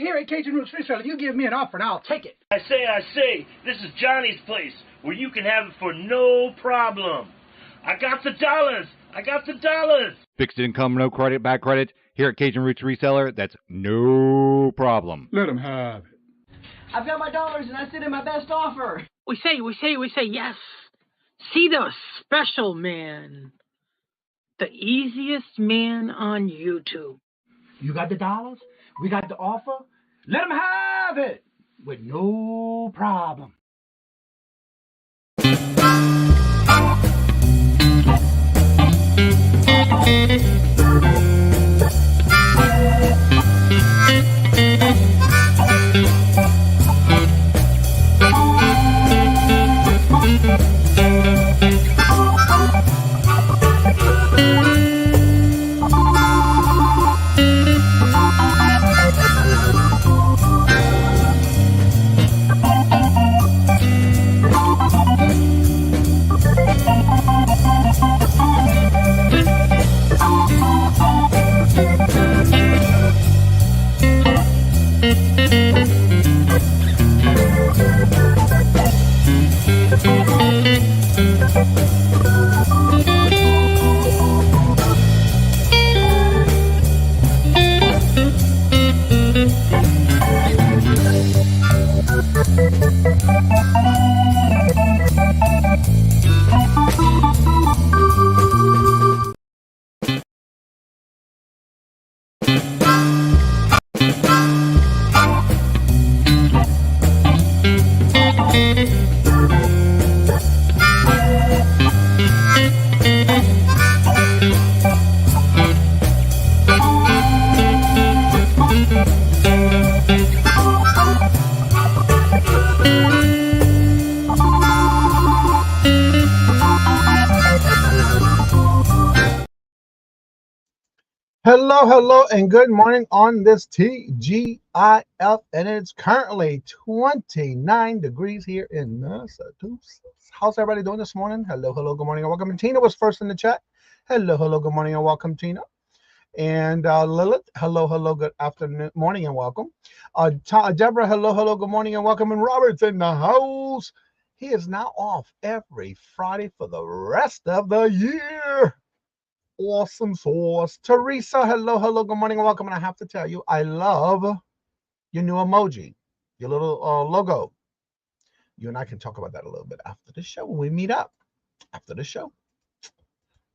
here at Kajun Reseller, you give me an offer and I'll take it. I say, this is Johnny's place, where you can have it for no problem. I got the dollars. Fixed income, no credit, bad credit. Here at Cajun Roots Reseller, that's no problem. Let them have it. I've got my dollars and I sit in my best offer. We say yes. See the special man. The easiest man on YouTube. You got the dollars? We got the offer? Let them have it with no problem. Hello, and good morning on this TGIF, and it's currently 29 degrees here in Massachusetts. How's everybody doing this morning? Hello, good morning, and welcome. And Tina was first in the chat. Hello, good morning, and welcome, Tina. And Lilith, hello, good afternoon, morning, and welcome. Deborah, hello, good morning, and welcome. And Robert's in the house. He is now off every Friday for the rest of the year. Awesome sauce. Teresa, hello, good morning and welcome. And I have to tell you, I love your new emoji, your little logo. You and I can talk about that a little bit after the show when we meet up. After the show,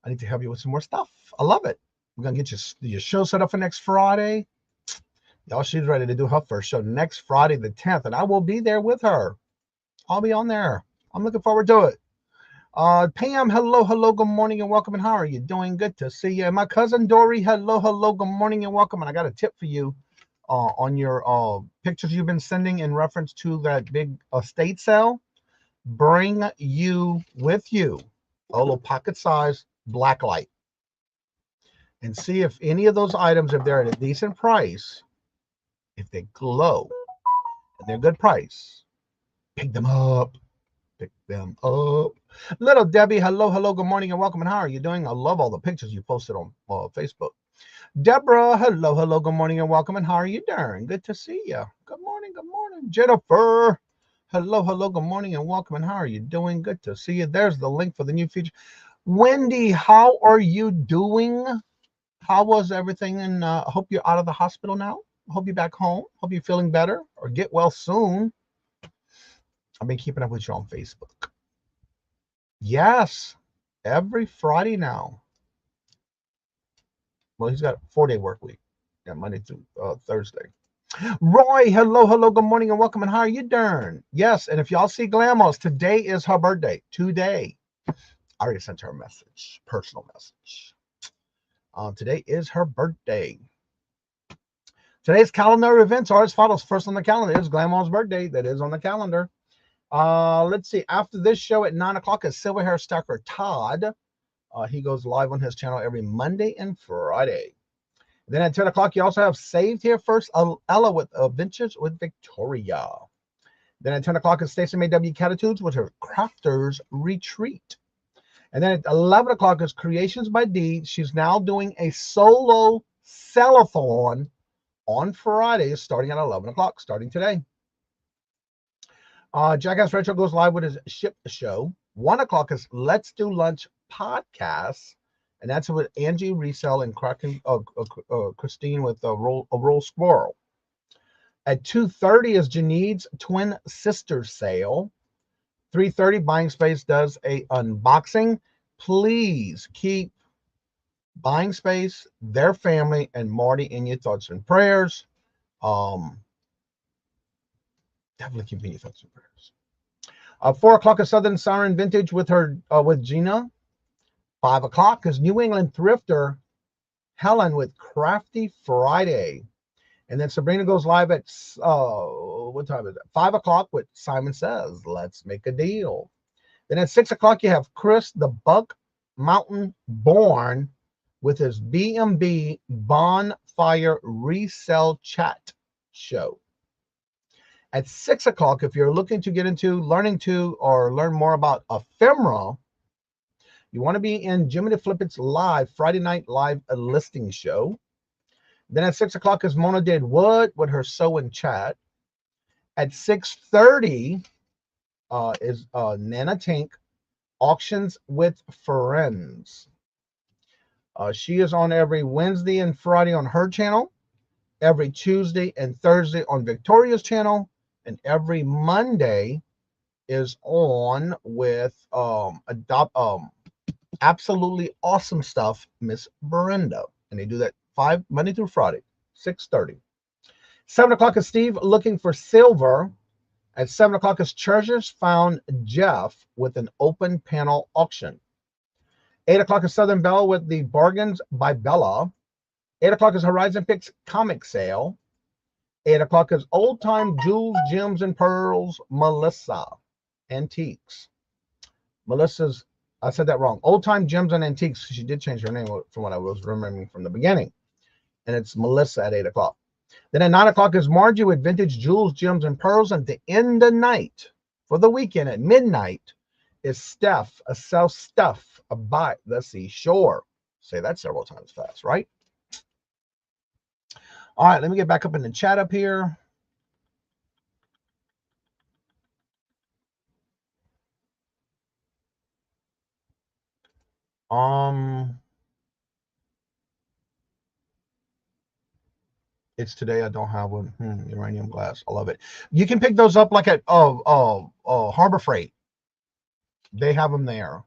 I need to help you with some more stuff. I love it. We're going to get your show set up for next Friday. Y'all, she's ready to do her first show next Friday, the 10th, and I will be there with her. I'll be on there. I'm looking forward to it. Pam, hello, good morning and welcome. And how are you doing? Good to see you. And my cousin Dory, hello, good morning and welcome. And I got a tip for you on your pictures you've been sending in reference to that big estate sale. Bring you with you a little pocket-sized black light and see if any of those items, if they're at a decent price, if they glow and they're good price, pick them up. Pick them up. Little Debbie, hello, good morning and welcome. And how are you doing? I love all the pictures you posted on Facebook. Deborah, hello, good morning and welcome. And how are you doing? Good to see you. Good morning. Jennifer, hello, good morning and welcome. And how are you doing? Good to see you. There's the link for the new feature. Wendy, how are you doing? How was everything? And I hope you're out of the hospital now. Hope you're back home. Hope you're feeling better or get well soon. I've been keeping up with you on Facebook. Yes, every Friday now. Well, he's got a 4-day work week. Yeah, Monday through Thursday. Roy, hello, good morning and welcome. And how are you doing? Yes, and if y'all see Glamos, today is her birthday. Today. I already sent her a message, personal message. Today is her birthday. Today's calendar events are as follows. First on the calendar is Glamos' birthday. That is on the calendar. Let's see. After this show at 9 o'clock is Silver Hair Stacker Todd. He goes live on his channel every Monday and Friday. Then at 10 o'clock, you also have Saved Here First, Ella with Adventures with Victoria. Then at 10 o'clock is Stacey May W. Catitudes with her Crafters Retreat. And then at 11 o'clock is Creations by Dee. She's now doing a solo sell-a-thon on Fridays starting at 11 o'clock, starting today. Jackass Retro goes live with his ship show. 1 o'clock is Let's Do Lunch podcast, and that's with Angie Resell and Christine with a roll squirrel. At 2:30 is Janine's twin sister sale. 3:30 Buying Space does a unboxing. Please keep Buying Space, their family, and Marty in your thoughts and prayers. Definitely keep in your thoughts and prayers. 4 o'clock is Southern Siren Vintage with Gina. 5 o'clock is New England Thrifter Helen with Crafty Friday. And then Sabrina goes live at, what time is it? 5 o'clock with Simon Says, Let's Make a Deal. Then at 6 o'clock, you have Chris the Buck Mountain Born with his BMB Bonfire Resell Chat show. At 6 o'clock, if you're looking to get into learn more about ephemera, you want to be in Jimmy the Flippet's live Friday night live listing show. Then at 6 o'clock is Mona Did Wood with her sew and chat. At 6:30 is Nana Tink Auctions with Friends. She is on every Wednesday and Friday on her channel, every Tuesday and Thursday on Victoria's channel, and every Monday is on with absolutely awesome stuff, Miss Brenda. And they do that Monday through Friday, 6:30. 7 o'clock is Steve looking for silver. At 7 o'clock is Treasures Found Jeff with an open panel auction. 8 o'clock is Southern Belle with the Bargains by Bella. 8 o'clock is Horizon Picks comic sale. 8 o'clock is Old Time Jewels, Gems, and Pearls, Melissa Antiques. Melissa's, I said that wrong. Old Time Gems and Antiques. She did change her name from what I was remembering from the beginning. And it's Melissa at 8 o'clock. Then at 9 o'clock is Margie with Vintage Jewels, Gems, and Pearls. And at the end of the night, for the weekend at midnight, is Steph, a self stuff by the seashore. Say that several times fast, right? All right, let me get back up in the chat up here. It's today. I don't have one. Uranium glass. I love it. You can pick those up like at Harbor Freight. They have them there.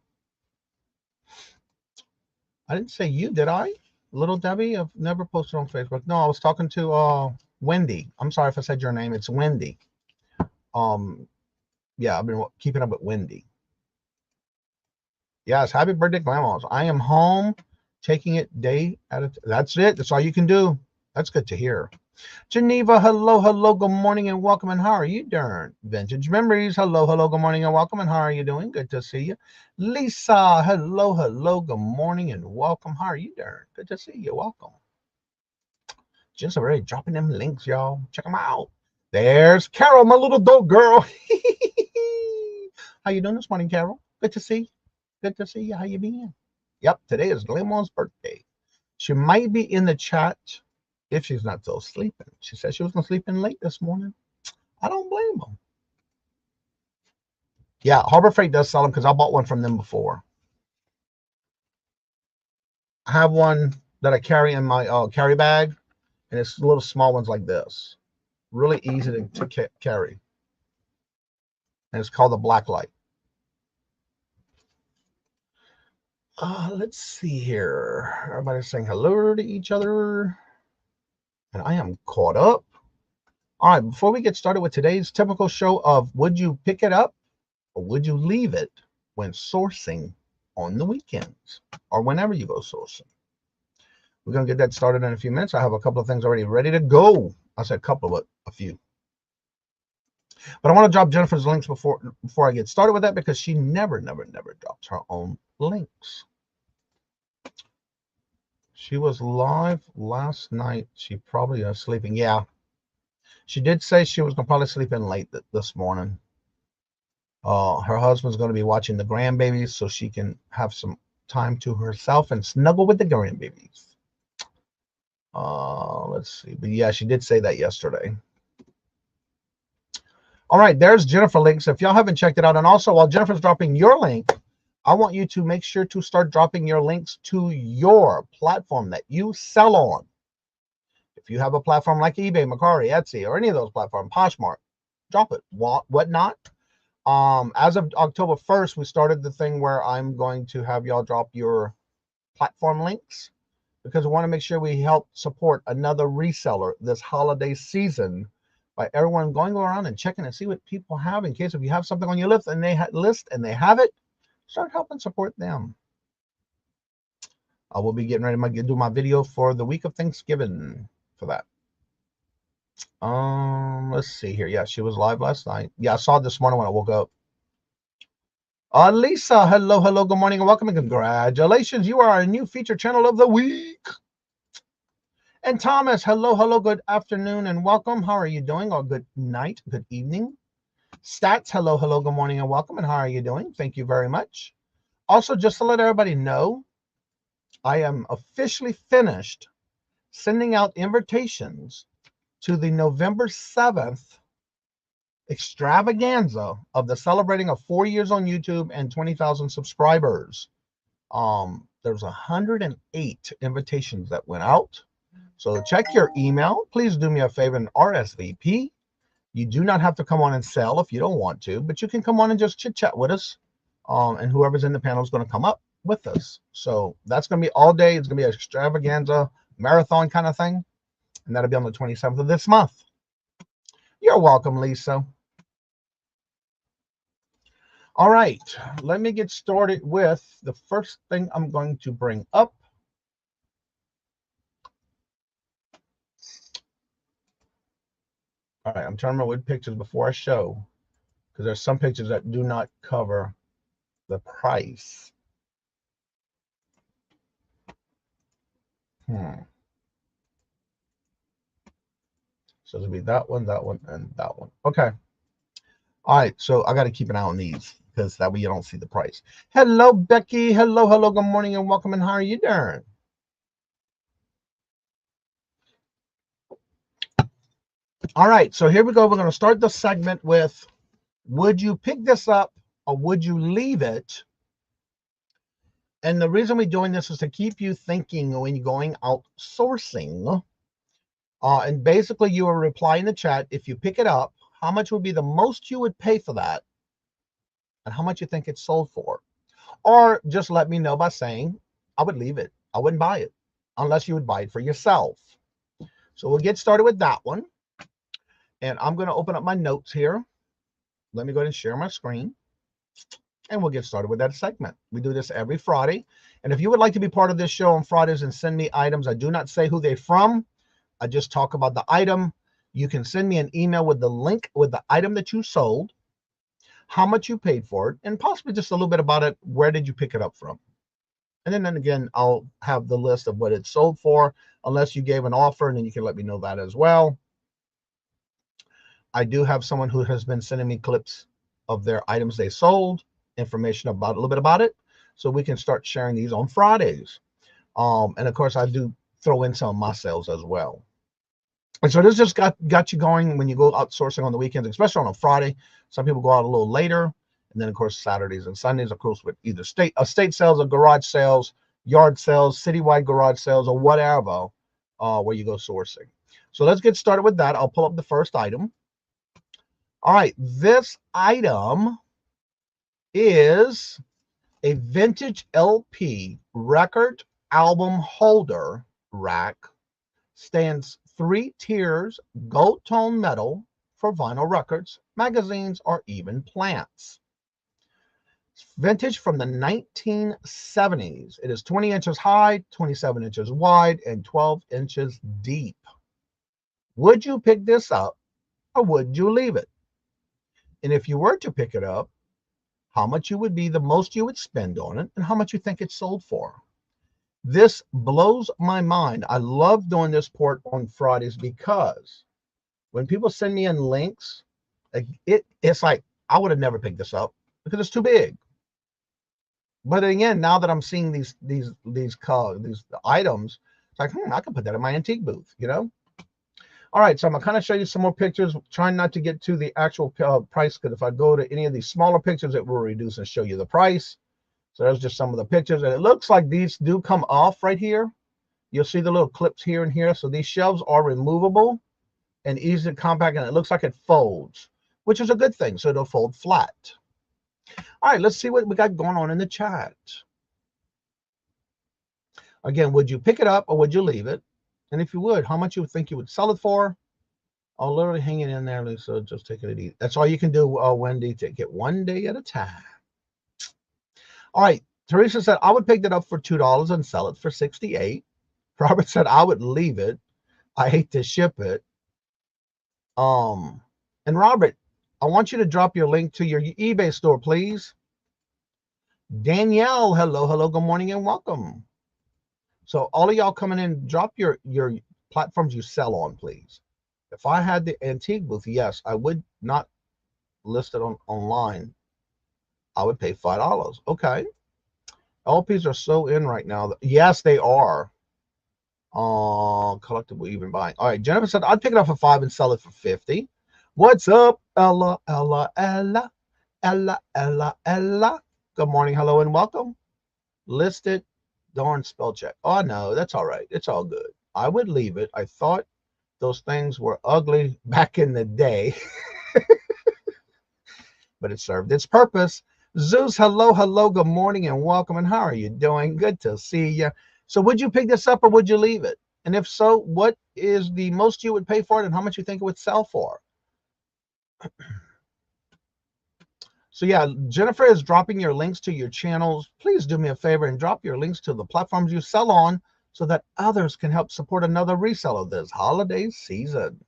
I didn't say you, did I? Little Debbie? I've never posted on Facebook. No, I was talking to Wendy. I'm sorry if I said your name. It's Wendy. Yeah, I've been keeping up with Wendy. Yes, happy birthday, grandmas. I am home, taking it day at a time. That's it. That's all you can do. That's good to hear. Geneva, hello, good morning and welcome. And how are you doing? Vintage Memories, hello, good morning and welcome. And how are you doing? Good to see you. Lisa, hello, good morning and welcome. How are you doing? Good to see you. Welcome. Just already dropping them links, y'all. Check them out. There's Carol, my little dog girl. How you doing this morning, Carol? Good to see you. Good to see you. How you been? Yep, today is Lemon's birthday. She might be in the chat if she's not still sleeping. She said she was going to sleep in late this morning. I don't blame her. Yeah, Harbor Freight does sell them because I bought one from them before. I have one that I carry in my carry bag, and it's little small ones like this. Really easy to carry. And it's called the Black Light. Let's see here. Everybody's saying hello to each other. And I am caught up. All right, before we get started with today's typical show of would you pick it up or would you leave it when sourcing on the weekends or whenever you go sourcing? We're going to get that started in a few minutes. I have a couple of things already ready to go. I said a couple, but a few. But I want to drop Jennifer's links before I get started with that because she never drops her own links. She was live last night. She probably is sleeping. Yeah. She did say she was going to probably sleep in late this morning. Her husband's going to be watching the grandbabies so she can have some time to herself and snuggle with the grandbabies. Let's see. But yeah, she did say that yesterday. All right, there's Jennifer links. If y'all haven't checked it out, and also while Jennifer's dropping your link, I want you to make sure to start dropping your links to your platform that you sell on. If you have a platform like eBay, Mercari, Etsy, or any of those platforms, Poshmark, drop it. Whatnot. As of October 1st, we started the thing where I'm going to have y'all drop your platform links, because we want to make sure we help support another reseller this holiday season by everyone going around and checking and see what people have, in case if you have something on your list and they have it, start helping support them. I will be getting ready to do my video for the week of Thanksgiving for that. Let's see here. Yeah, she was live last night. Yeah, I saw it this morning when I woke up. Lisa, hello, good morning, and welcome, and congratulations. You are our new feature channel of the week. And Thomas, hello, good afternoon, and welcome. How are you doing? Or good night, good evening. Stats, hello, good morning, and welcome, and how are you doing? Thank you very much. Also, just to let everybody know, I am officially finished sending out invitations to the November 7th extravaganza of the celebrating of 4 years on YouTube and 20,000 subscribers. There's 108 invitations that went out. So check your email. Please do me a favor and RSVP. You do not have to come on and sell if you don't want to, but you can come on and just chit chat with us. And whoever's in the panel is going to come up with us. So that's going to be all day. It's going to be an extravaganza marathon kind of thing. And that'll be on the 27th of this month. You're welcome, Lisa. All right, let me get started with the first thing I'm going to bring up. All right, I'm trying to remember what pictures before I show, because there's some pictures that do not cover the price. So it'll be that one, and that one. Okay. All right, so I got to keep an eye on these, because that way you don't see the price. Hello, Becky. Hello, good morning, and welcome, and how are you doing? All right, so here we go. We're going to start the segment with, would you pick this up or would you leave it? And the reason we're doing this is to keep you thinking when you're going out sourcing. And basically, you will reply in the chat, if you pick it up, how much would be the most you would pay for that, and how much you think it's sold for. Or just let me know by saying, I would leave it. I wouldn't buy it unless you would buy it for yourself. So we'll get started with that one. And I'm going to open up my notes here. Let me go ahead and share my screen. And we'll get started with that segment. We do this every Friday. And if you would like to be part of this show on Fridays and send me items, I do not say who they're from. I just talk about the item. You can send me an email with the link with the item that you sold, how much you paid for it, and possibly just a little bit about it. Where did you pick it up from? And then again, I'll have the list of what it's sold for, unless you gave an offer, and then you can let me know that as well. I do have someone who has been sending me clips of their items they sold, information about a little bit about it, so we can start sharing these on Fridays. And of course, I do throw in some of my sales as well. And so this just got you going when you go out sourcing on the weekends, especially on a Friday. Some people go out a little later, and then of course Saturdays and Sundays, of course, with either estate sales or garage sales, yard sales, citywide garage sales, or whatever, where you go sourcing. So let's get started with that. I'll pull up the first item. All right, this item is a vintage LP record album holder rack. Stands 3 tiers, gold tone metal for vinyl records, magazines, or even plants. It's vintage from the 1970s. It is 20 inches high, 27 inches wide, and 12 inches deep. Would you pick this up or would you leave it? And if you were to pick it up, how much you would be the most you would spend on it, and how much you think it's sold for. This blows my mind. I love doing this port on Fridays, because when people send me in links, it's like, I would have never picked this up because it's too big. But again, now that I'm seeing these items, It's like, I can put that in my antique booth, you know? All right, so I'm going to kind of show you some more pictures, trying not to get to the actual price, because if I go to any of these smaller pictures, it will reduce and show you the price. So there's just some of the pictures, and it looks like these do come off right here. You'll see the little clips here and here. So these shelves are removable and easy to compact, and it looks like it folds, which is a good thing. So it'll fold flat. All right, let's see what we got going on in the chat. Again, would you pick it up or would you leave it? And if you would, how much you would think you would sell it for? I'll literally hang it in there, Lisa. Just take it easy. That's all you can do, Wendy. Take it one day at a time. All right. Teresa said, I would pick it up for $2 and sell it for $68. Robert said, I would leave it. I hate to ship it. And Robert, I want you to drop your link to your eBay store, please. Danielle, hello, good morning and welcome. So all of y'all coming in, drop your platforms you sell on, please. If I had the antique booth, yes, I would not list it online. I would pay $5. Okay. LPs are so in right now. Yes, they are. Collectible even buying. All right, Jennifer said, I'd pick it up for $5 and sell it for $50. What's up, Ella? Good morning, hello, and welcome. Listed. Darn spell check. Oh no, that's all right. It's all good. I would leave it. I thought those things were ugly back in the day, but it served its purpose. Zeus, hello, good morning and welcome. And how are you doing? Good to see you. So would you pick this up or would you leave it? And if so, what is the most you would pay for it and how much you think it would sell for? So yeah, Jennifer is dropping your links to your channels. Please do me a favor and drop your links to the platforms you sell on so that others can help support another reseller this holiday season.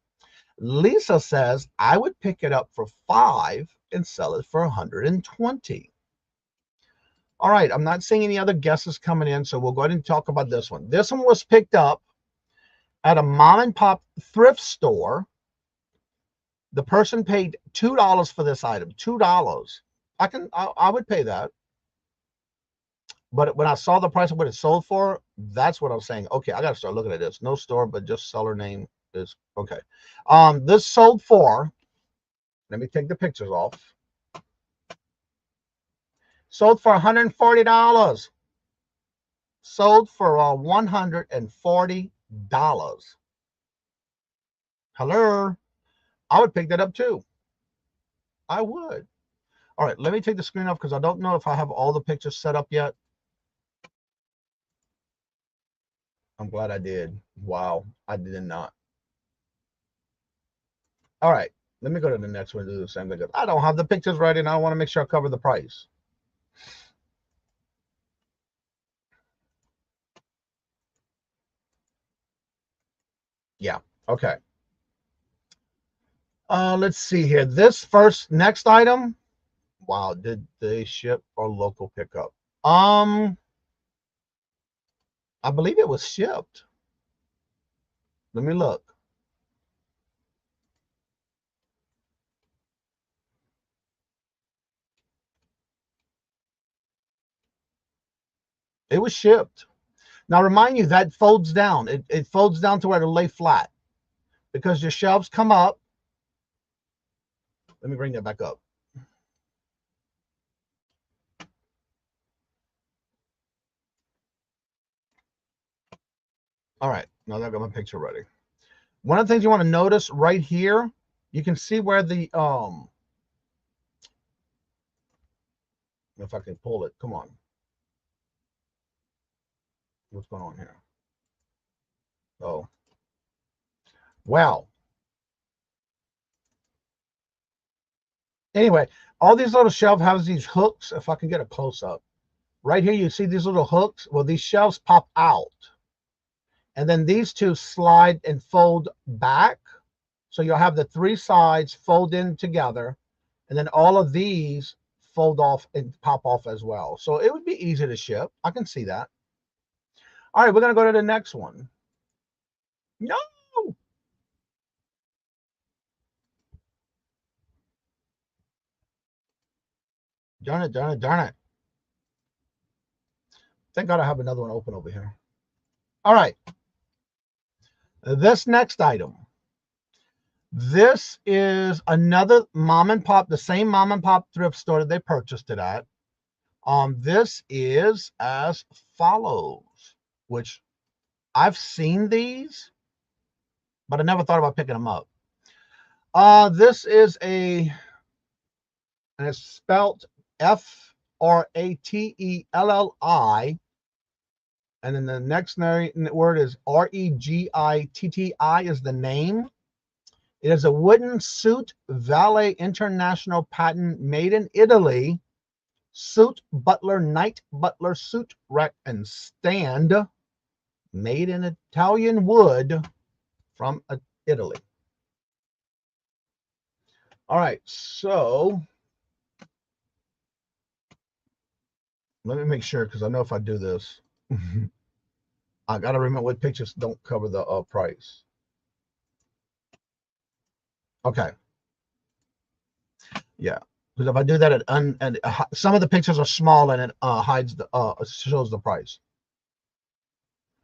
Lisa says, I would pick it up for $5 and sell it for $120. All right, I'm not seeing any other guesses coming in, so we'll go ahead and talk about this one. This one was picked up at a mom and pop thrift store. The person paid $2 for this item. $2. I would pay that. But when I saw the price of what it sold for, that's what I was saying. Okay, I got to start looking at this. No store, but just seller name is okay. This sold for, let me take the pictures off. Sold for $140. Sold for $140. Hello. I would pick that up too. I would. All right, let me take the screen off because I don't know if I have all the pictures set up yet. I'm glad I did. Wow, I did not. All right, let me go to the next one and do the same thing. I don't have the pictures ready and I want to make sure I cover the price. Yeah, okay. Let's see here. This next item. Wow, did they ship or local pickup? I believe it was shipped. Let me look. It was shipped. Now, remind you, that folds down. It folds down to where it'll lay flat because your shelves come up. Let me bring that back up. All right, now that I got my picture ready. One of the things you want to notice right here, you can see where the, if I can pull it, come on. What's going on here? Oh, wow. Anyway, all these little shelves have these hooks. If I can get a close up. Right here, you see these little hooks. Well, these shelves pop out. And then these two slide and fold back. So you'll have the three sides fold in together. And then all of these fold off and pop off as well. So it would be easy to ship. I can see that. All right, we're going to go to the next one. No. Darn it, darn it, darn it. Thank God I have another one open over here. All right. This next item. This is another mom and pop, the same mom and pop thrift store that they purchased it at. This is as follows, which I've seen these, but I never thought about picking them up. This is and it's spelled F-R-A-T-E-L-L-I, and then the next word is R-E-G-I-T-T-I is the name. It is a wooden suit valet international patent made in Italy. Suit butler, night butler, suit rack and stand made in Italian wood from Italy. All right, so let me make sure, because I know if I do this, I got to remember what pictures don't cover the price. Okay. Yeah, because if I do that, some of the pictures are small and it hides shows the price.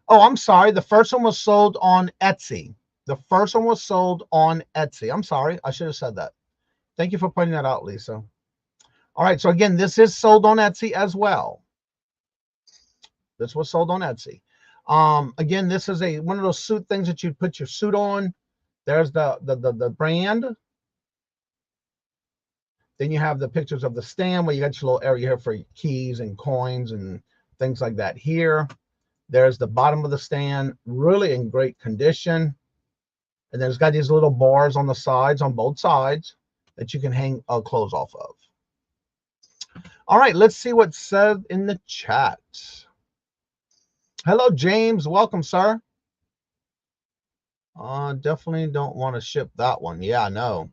Oh, I'm sorry. The first one was sold on Etsy. The first one was sold on Etsy. I'm sorry. I should have said that. Thank you for pointing that out, Lisa. All right. So again, this is sold on Etsy as well. This was sold on Etsy. Again, this is one of those suit things that you put your suit on. There's the brand. Then you have the pictures of the stand where you got your little area here for keys and coins and things like that here. There's the bottom of the stand, really in great condition. And there's got these little bars on the sides, on both sides, that you can hang clothes off of. All right, let's see what's said in the chat. Hello, James. Welcome, sir. Definitely don't want to ship that one. Yeah, I know.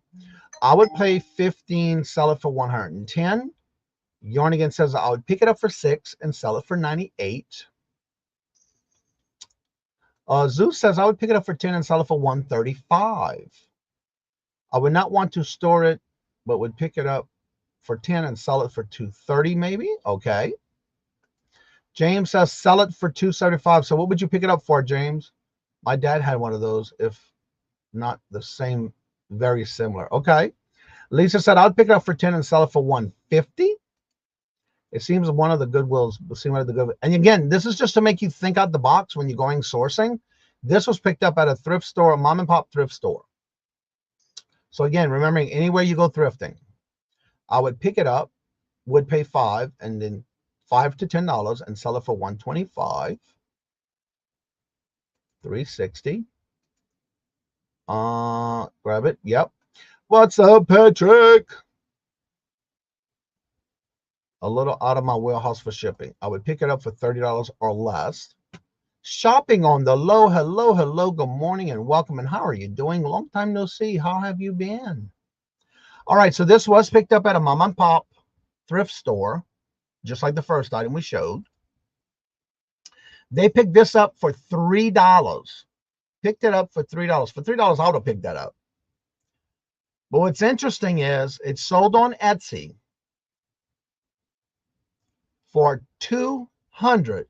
I would pay $15, sell it for $110. Yarnigan says I would pick it up for $6 and sell it for $98. Zeus says I would pick it up for $10 and sell it for $135. I would not want to store it, but would pick it up for $10 and sell it for $230 maybe. Okay. James says sell it for $275. So what would you pick it up for, James? My dad had one of those, if not the same, very similar. Okay. Lisa said I would pick it up for $10 and sell it for $150. It seems one of the Goodwills. And again, this is just to make you think out the box when you're going sourcing. This was picked up at a thrift store, a mom and pop thrift store. So again, remembering anywhere you go thrifting, I would pick it up, would pay $5 and then $5 to $10 and sell it for $125, $360. Grab it. Yep. What's up, Patrick? A little out of my wheelhouse for shipping. I would pick it up for $30 or less. Shopping on the low. Hello, hello. Good morning and welcome. And how are you doing? Long time no see. How have you been? All right. So this was picked up at a mom and pop thrift store, just like the first item we showed. They picked this up for $3. Picked it up for $3. For $3, I would have picked that up. But what's interesting is it's sold on Etsy for $215.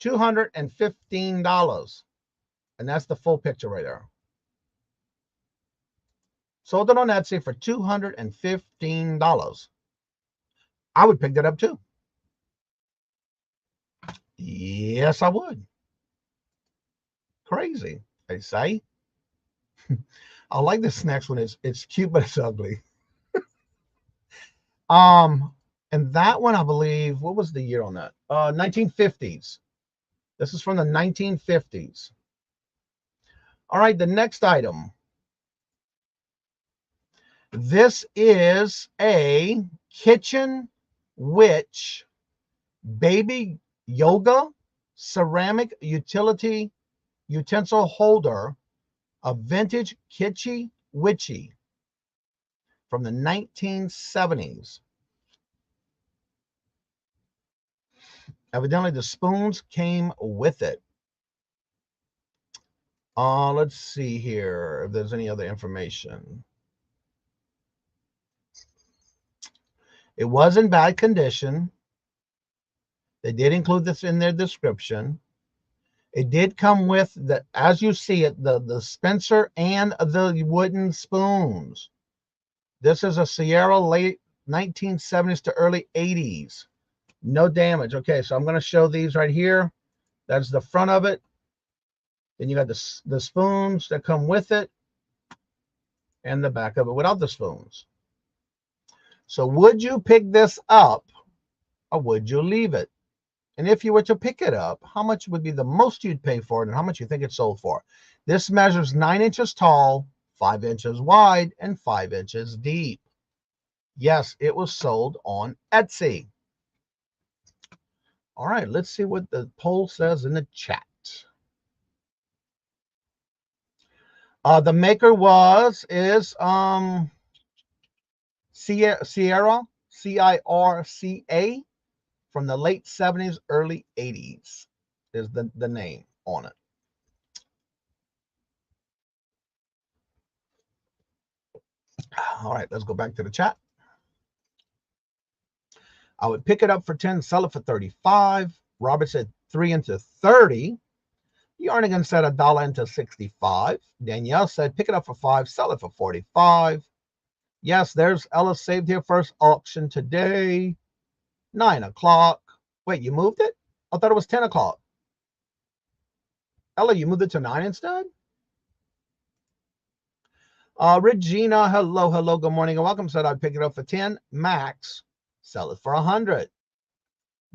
$215. And that's the full picture right there. Sold it on Etsy for $215. I would pick that up too. Yes, I would. Crazy, I say. I like this next one. It's cute, but it's ugly. And that one, I believe, what was the year on that? 1950s. This is from the 1950s. All right, the next item. This is a Kitchen Witch baby yoga ceramic utensil holder, a vintage kitschy witchy from the 1970s. Evidently, the spoons came with it. Let's see here if there's any other information. It was in bad condition. They did include this in their description. It did come with the, as you see it, the dispenser and the wooden spoons. This is a Sierra late 1970s to early 80s. No damage. Okay, so I'm going to show these right here. That's the front of it. Then you got the spoons that come with it and the back of it without the spoons. So would you pick this up or would you leave it? And if you were to pick it up, how much would be the most you'd pay for it and how much you think it's sold for? This measures 9 inches tall, 5 inches wide, and 5 inches deep. Yes, it was sold on Etsy. All right, let's see what the poll says in the chat. The maker is Sierra, C-I-R-C-A, from the late 70s, early 80s is the name on it. All right, let's go back to the chat. I would pick it up for 10, sell it for 35. Robert said 3 into 30. Yarnigan said $1 into 65. Danielle said pick it up for 5, sell it for 45. Yes, there's Ella saved here first auction today. 9 o'clock. Wait, you moved it? I thought it was 10 o'clock. Ella, you moved it to 9 instead? Regina, hello, good morning and welcome. Said I'd pick it up for 10. Max, sell it for 100.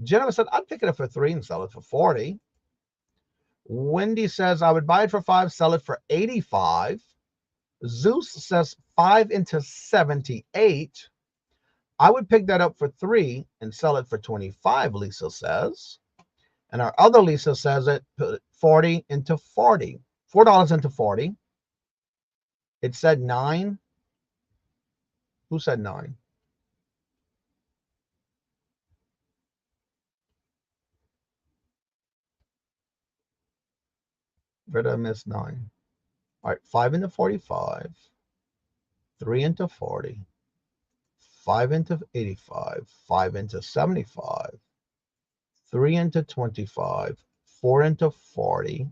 Jennifer said I'd pick it up for 3 and sell it for 40. Wendy says I would buy it for 5, sell it for 85. Zeus says 5 into 78. I would pick that up for 3 and sell it for 25, Lisa says. And our other Lisa says it, put 40 into 40. $4 into 40. It said 9. Who said 9? Where did I miss 9? All right, 5 into 45. 3 into 40. 5 into 85. 5 into 75. 3 into 25. 4 into 40.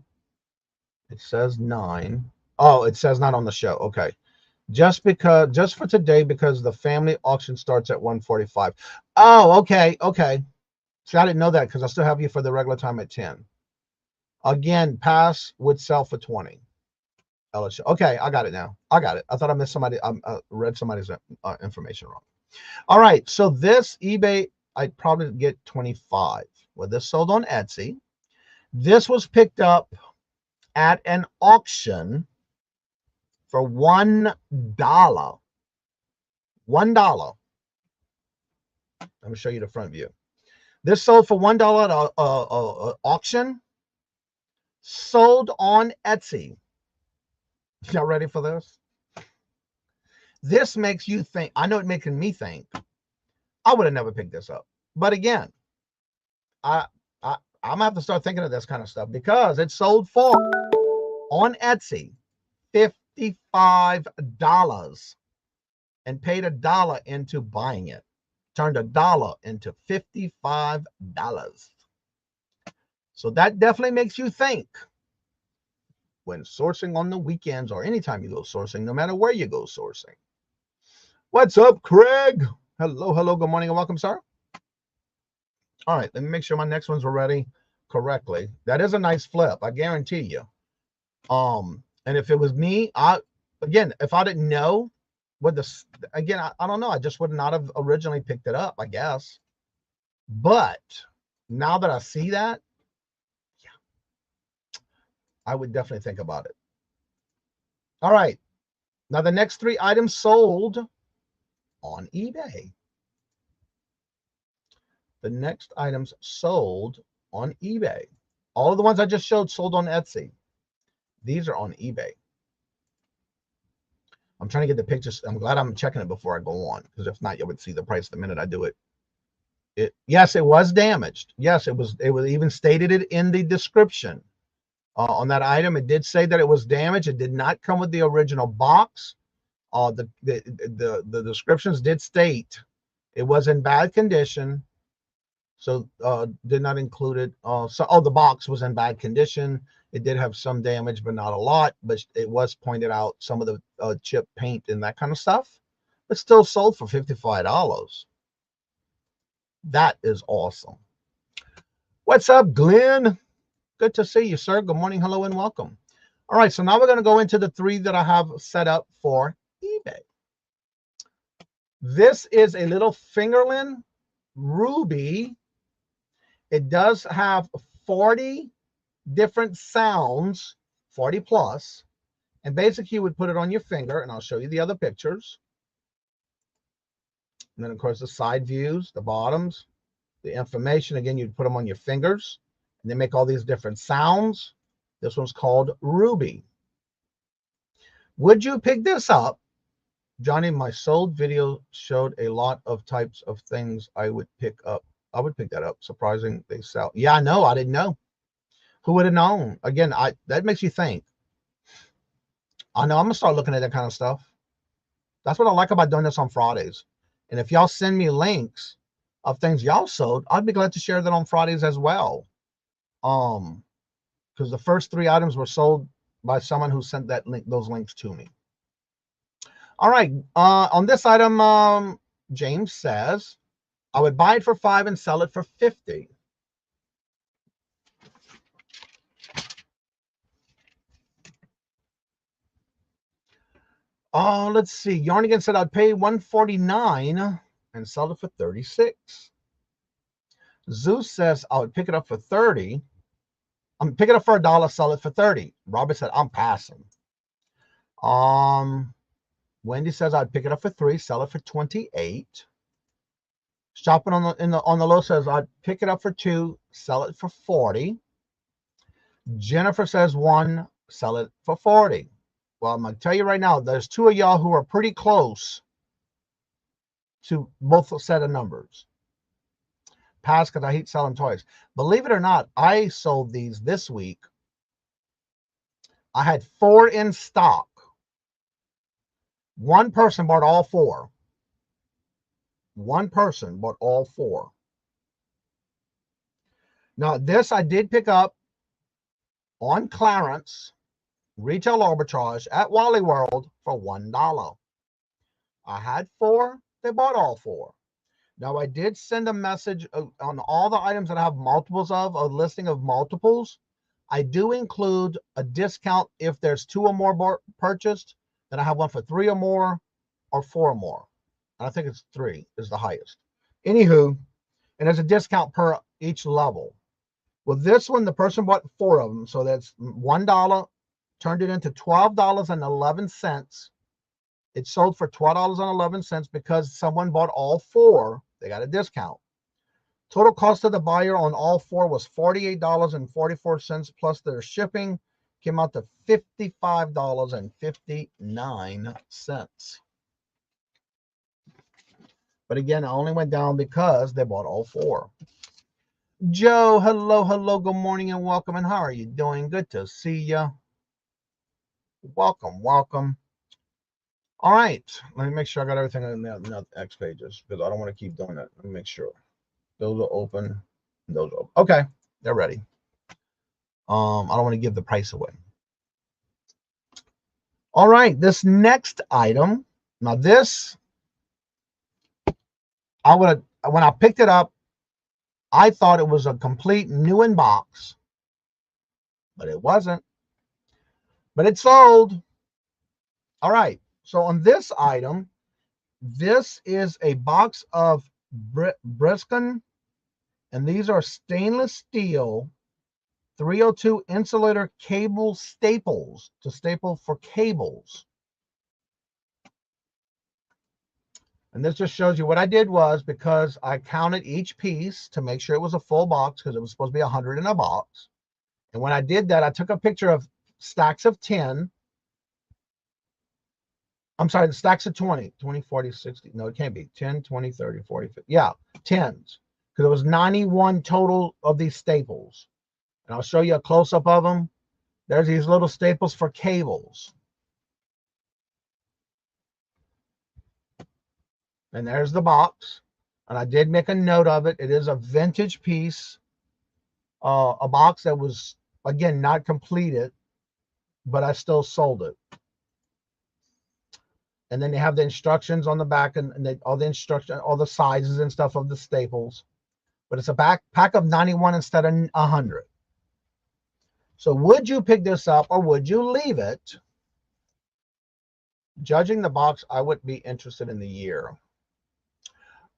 It says 9. Oh, it says not on the show. Okay. Just for today, because the family auction starts at 1:45. Oh, okay. See, I didn't know that because I still have you for the regular time at 10. Again, pass would sell for 20. LSU. Okay, I got it now. I got it. I thought I missed somebody. I read somebody's information wrong. All right, so this eBay, I'd probably get 25. Well, this sold on Etsy. This was picked up at an auction for $1. $1. Let me show you the front view. This sold for $1 at an auction. Sold on Etsy. Y'all ready for this? This makes you think. I know it's making me think. I would have never picked this up. But again, I'm gonna have to start thinking of this kind of stuff because it sold for on Etsy $55 and paid $1 into buying it. Turned $1 into $55. So that definitely makes you think when sourcing on the weekends or anytime you go sourcing, no matter where you go sourcing. What's up, Craig? Hello, good morning and welcome, sir. All right, let me make sure my next ones were ready correctly. That is a nice flip, I guarantee you. And if it was me, if I didn't know what this, again, I don't know. I just would not have originally picked it up, I guess. But now that I see that, I would definitely think about it. All right. Now the next 3 items sold on eBay. The next items sold on eBay. All of the ones I just showed sold on Etsy. These are on eBay. I'm trying to get the pictures. I'm glad I'm checking it before I go on, because if not, you would see the price the minute I do it. Yes, it was damaged. Yes, it was even stated it in the description. On that item, it did say that it was damaged. It did not come with the original box. The descriptions did state it was in bad condition. So did not include it. So the box was in bad condition. It did have some damage, but not a lot. But it was pointed out some of the chip paint and that kind of stuff. But still sold for $55. That is awesome. What's up, Glenn? Good to see you, sir. Good morning, hello, and welcome. All right, so now we're going to go into the 3 that I have set up for eBay. This is a little fingerling ruby. It does have 40 different sounds, 40 plus, and basically you would put it on your finger, and I'll show you the other pictures. And then, of course, the side views, the bottoms, the information. Again, you'd put them on your fingers, and they make all these different sounds. This one's called Ruby. Would you pick this up? Johnny, my sold video showed a lot of types of things I would pick up. I would pick that up. Surprising they sell. Yeah, I know. I didn't know. Who would have known? Again, that makes you think. I know I'm going to start looking at that kind of stuff. That's what I like about doing this on Fridays. And if y'all send me links of things y'all sold, I'd be glad to share that on Fridays as well. Because the first 3 items were sold by someone who sent that link, those links to me. All right. On this item, James says, I would buy it for $5 and sell it for $50. Let's see. Yarnigan said I'd pay $149 and sell it for $36. Zeus says I would pick it up for $30. I'm pick it up for $1, sell it for $30. Robert said I'm passing. Wendy says I'd pick it up for $3, sell it for $28. Shopping on the low says I'd pick it up for $2, sell it for $40. Jennifer says $1, sell it for $40. Well, I'm going to tell you right now, there's 2 of y'all who are pretty close to both set of numbers. Pass because I hate selling toys. Believe it or not, I sold these this week. I had 4 in stock. One person bought all 4. One person bought all 4. Now, this I did pick up on clearance, retail arbitrage at Wally World for $1. I had 4. They bought all 4. Now, I did send a message on all the items that I have multiples of, a listing of multiples. I do include a discount if there's 2 or more purchased. Then I have one for 3 or more or 4 or more. And I think it's 3 is the highest. Anywho, and there's a discount per each level. Well, this one, the person bought 4 of them. So that's $1, turned it into $12.11. It sold for $12.11 because someone bought all 4. They got a discount. Total cost of the buyer on all 4 was $48.44 plus their shipping. Came out to $55.59. But again, I only went down because they bought all 4. Joe, hello, good morning and welcome. And how are you doing? Good to see you. Welcome. All right, let me make sure I got everything in the X pages because I don't want to keep doing that. Let me make sure those are open. Those are open. Okay, they're ready. I don't want to give the price away. All right, this next item. Now this, when I picked it up, I thought it was a complete new in box, but it wasn't. But it sold. All right. So on this item, this is a box of Briskin, and these are stainless steel 302 insulator cable staples to staple for cables. And this just shows you what I did was, because I counted each piece to make sure it was a full box, because it was supposed to be 100 in a box. And when I did that, I took a picture of stacks of 10. I'm sorry, the stacks of 20, 40, 60. No, it can't be 10, 20, 30, 40, 50. Yeah, 10s. Because it was 91 total of these staples. And I'll show you a close-up of them. There's these little staples for cables. And there's the box. And I did make a note of it. It is a vintage piece, a box that was, again, not completed, but I still sold it. And then they have the instructions on the back and all the instruction, all the sizes and stuff of the staples. But it's a pack of 91 instead of 100. So would you pick this up or would you leave it? Judging the box, I would be interested in the year.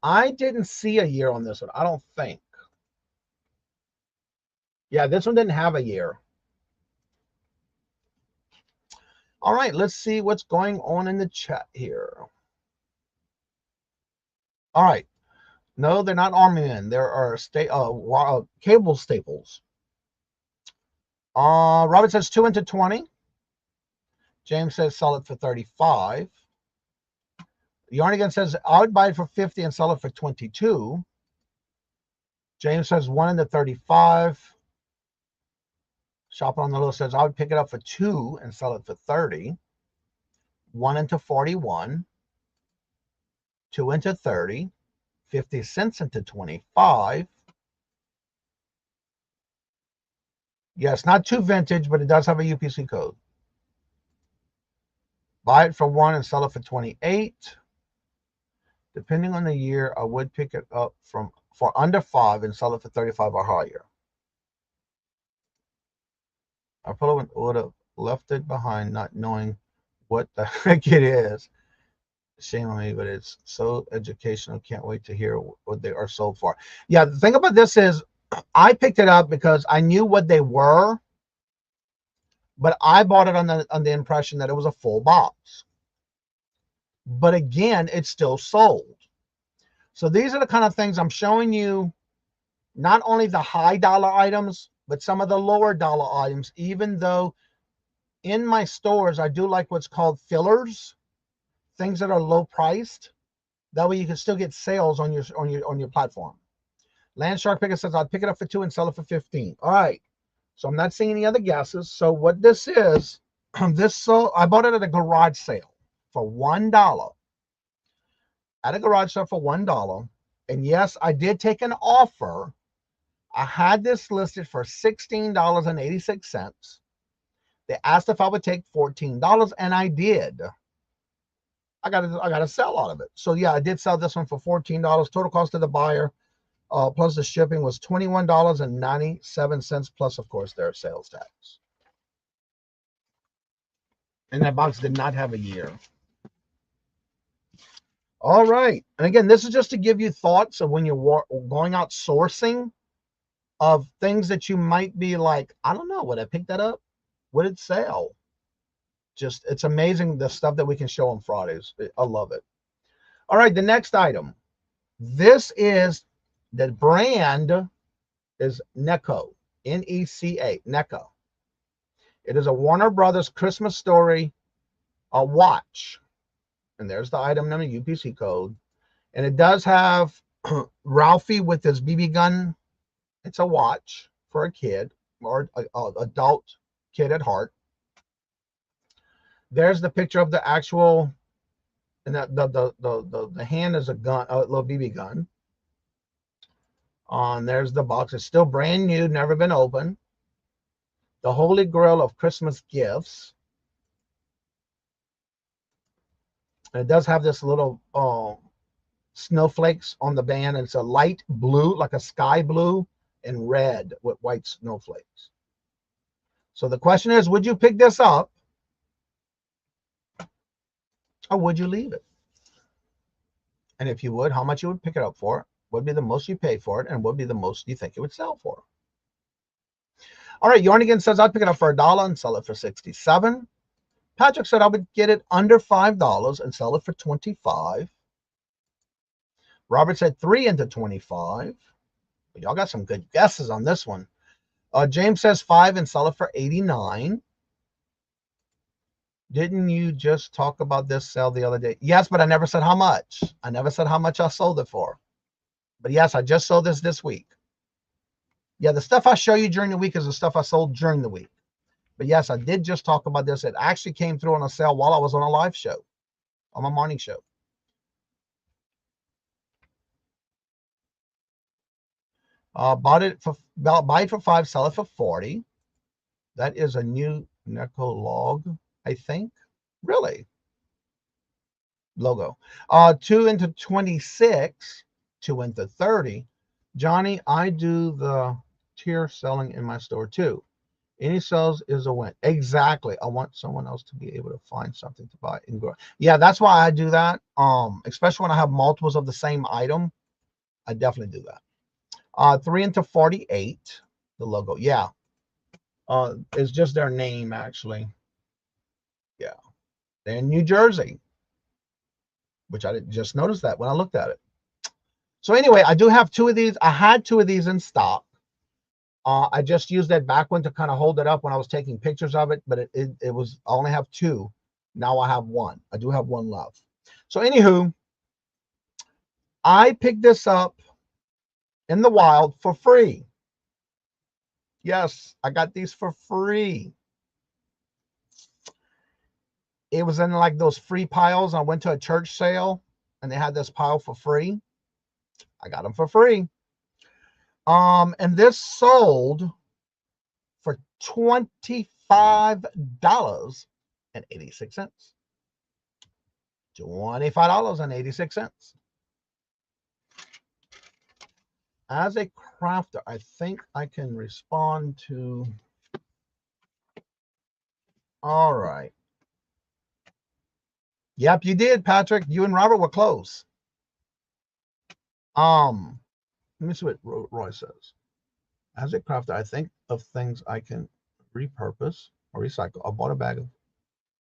I didn't see a year on this one, I don't think. Yeah, this one didn't have a year. All right, let's see what's going on in the chat here. All right. No, they're not army men. There are cable staples. Robert says 2 into 20. James says sell it for 35. Yarnigan says I would buy it for 50 and sell it for 22. James says 1 into 35. Shopper on the Little says I would pick it up for 2 and sell it for 30. 1 into 41. 2 into 30. 50 cents into 25. Yes, not too vintage, but it does have a UPC code. Buy it for 1 and sell it for 28. Depending on the year, I would pick it up for under 5 and sell it for 35 or higher. I probably would have left it behind not knowing what the heck it is. Shame on me, but it's so educational. Can't wait to hear what they are sold for. Yeah, the thing about this is I picked it up because I knew what they were, but I bought it on the impression that it was a full box. But again, it's still sold. So these are the kind of things I'm showing you, not only the high dollar items, but some of the lower dollar items, even though in my stores, I do like what's called fillers, things that are low priced. That way you can still get sales on your platform. Landshark Picker says I'd pick it up for 2 and sell it for 15. All right. So I'm not seeing any other guesses. So what this is, I bought it at a garage sale for $1. At a garage sale for $1. And yes, I did take an offer. I had this listed for $16.86. They asked if I would take $14, and I did. I got a sell out of it. So yeah, I did sell this one for $14. Total cost to the buyer, plus the shipping, was $21.97, plus of course their sales tax. And that box did not have a year. All right. And again, this is just to give you thoughts of when you're going out sourcing of things that you might be like, I don't know, would I pick that up? Would it sell? Just, it's amazing the stuff that we can show on Fridays. I love it. All right, the next item. This is, the brand is Neco, N-E-C-A, Neco. It is a Warner Brothers Christmas Story watch. And there's the item number, UPC code. And it does have Ralphie with his BB gun. It's a watch for a kid or an adult kid at heart. There's the picture of the actual, and the hand is a gun, a little BB gun. There's the box. It's still brand new, never been opened. The Holy Grail of Christmas Gifts. And it does have this little snowflakes on the band. It's a light blue, like a sky blue, and red with white snowflakes. So the question is, would you pick this up? Or would you leave it? And if you would, how much you would pick it up for? What would be the most you pay for it? And what would be the most you think it would sell for? All right, Yarnigan says, I'd pick it up for $1 and sell it for 67. Patrick said I would get it under $5 and sell it for 25. Robert said 3 into 25. Y'all got some good guesses on this one. James says 5 and sell it for 89. Didn't you just talk about this sale the other day? Yes, but I never said how much. I never said how much I sold it for. But yes, I just sold this week. Yeah, the stuff I show you during the week is the stuff I sold during the week. But yes, I did just talk about this. It actually came through on a sale while I was on a live show, on my morning show. Buy it for 5, sell it for 40. That is a new Neko log, I think. Really? Logo. 2 into 26, 2 into 30. Johnny, I do the tier selling in my store too. Any sales is a win. Exactly. I want someone else to be able to find something to buy and grow. Yeah, that's why I do that. Especially when I have multiples of the same item, I definitely do that. 3 into 48, the logo. Yeah. It's just their name actually. Yeah. They're in New Jersey, which I didn't just notice that when I looked at it. So anyway, I do have 2 of these. I had 2 of these in stock. I just used that back one to kind of hold it up when I was taking pictures of it, but it was, I only have 2. Now I have 1. I do have 1 left. So anywho, I picked this up in the wild for free. Yes, I got these for free. It was in like those free piles. I went to a church sale and they had this pile for free. I got them for free. And this sold for $25.86. $25.86. As a crafter, I think I can respond to. All right. Yep, you did, Patrick. You and Robert were close. Let me see what Roy says. As a crafter, I think of things I can repurpose or recycle. I bought a bag of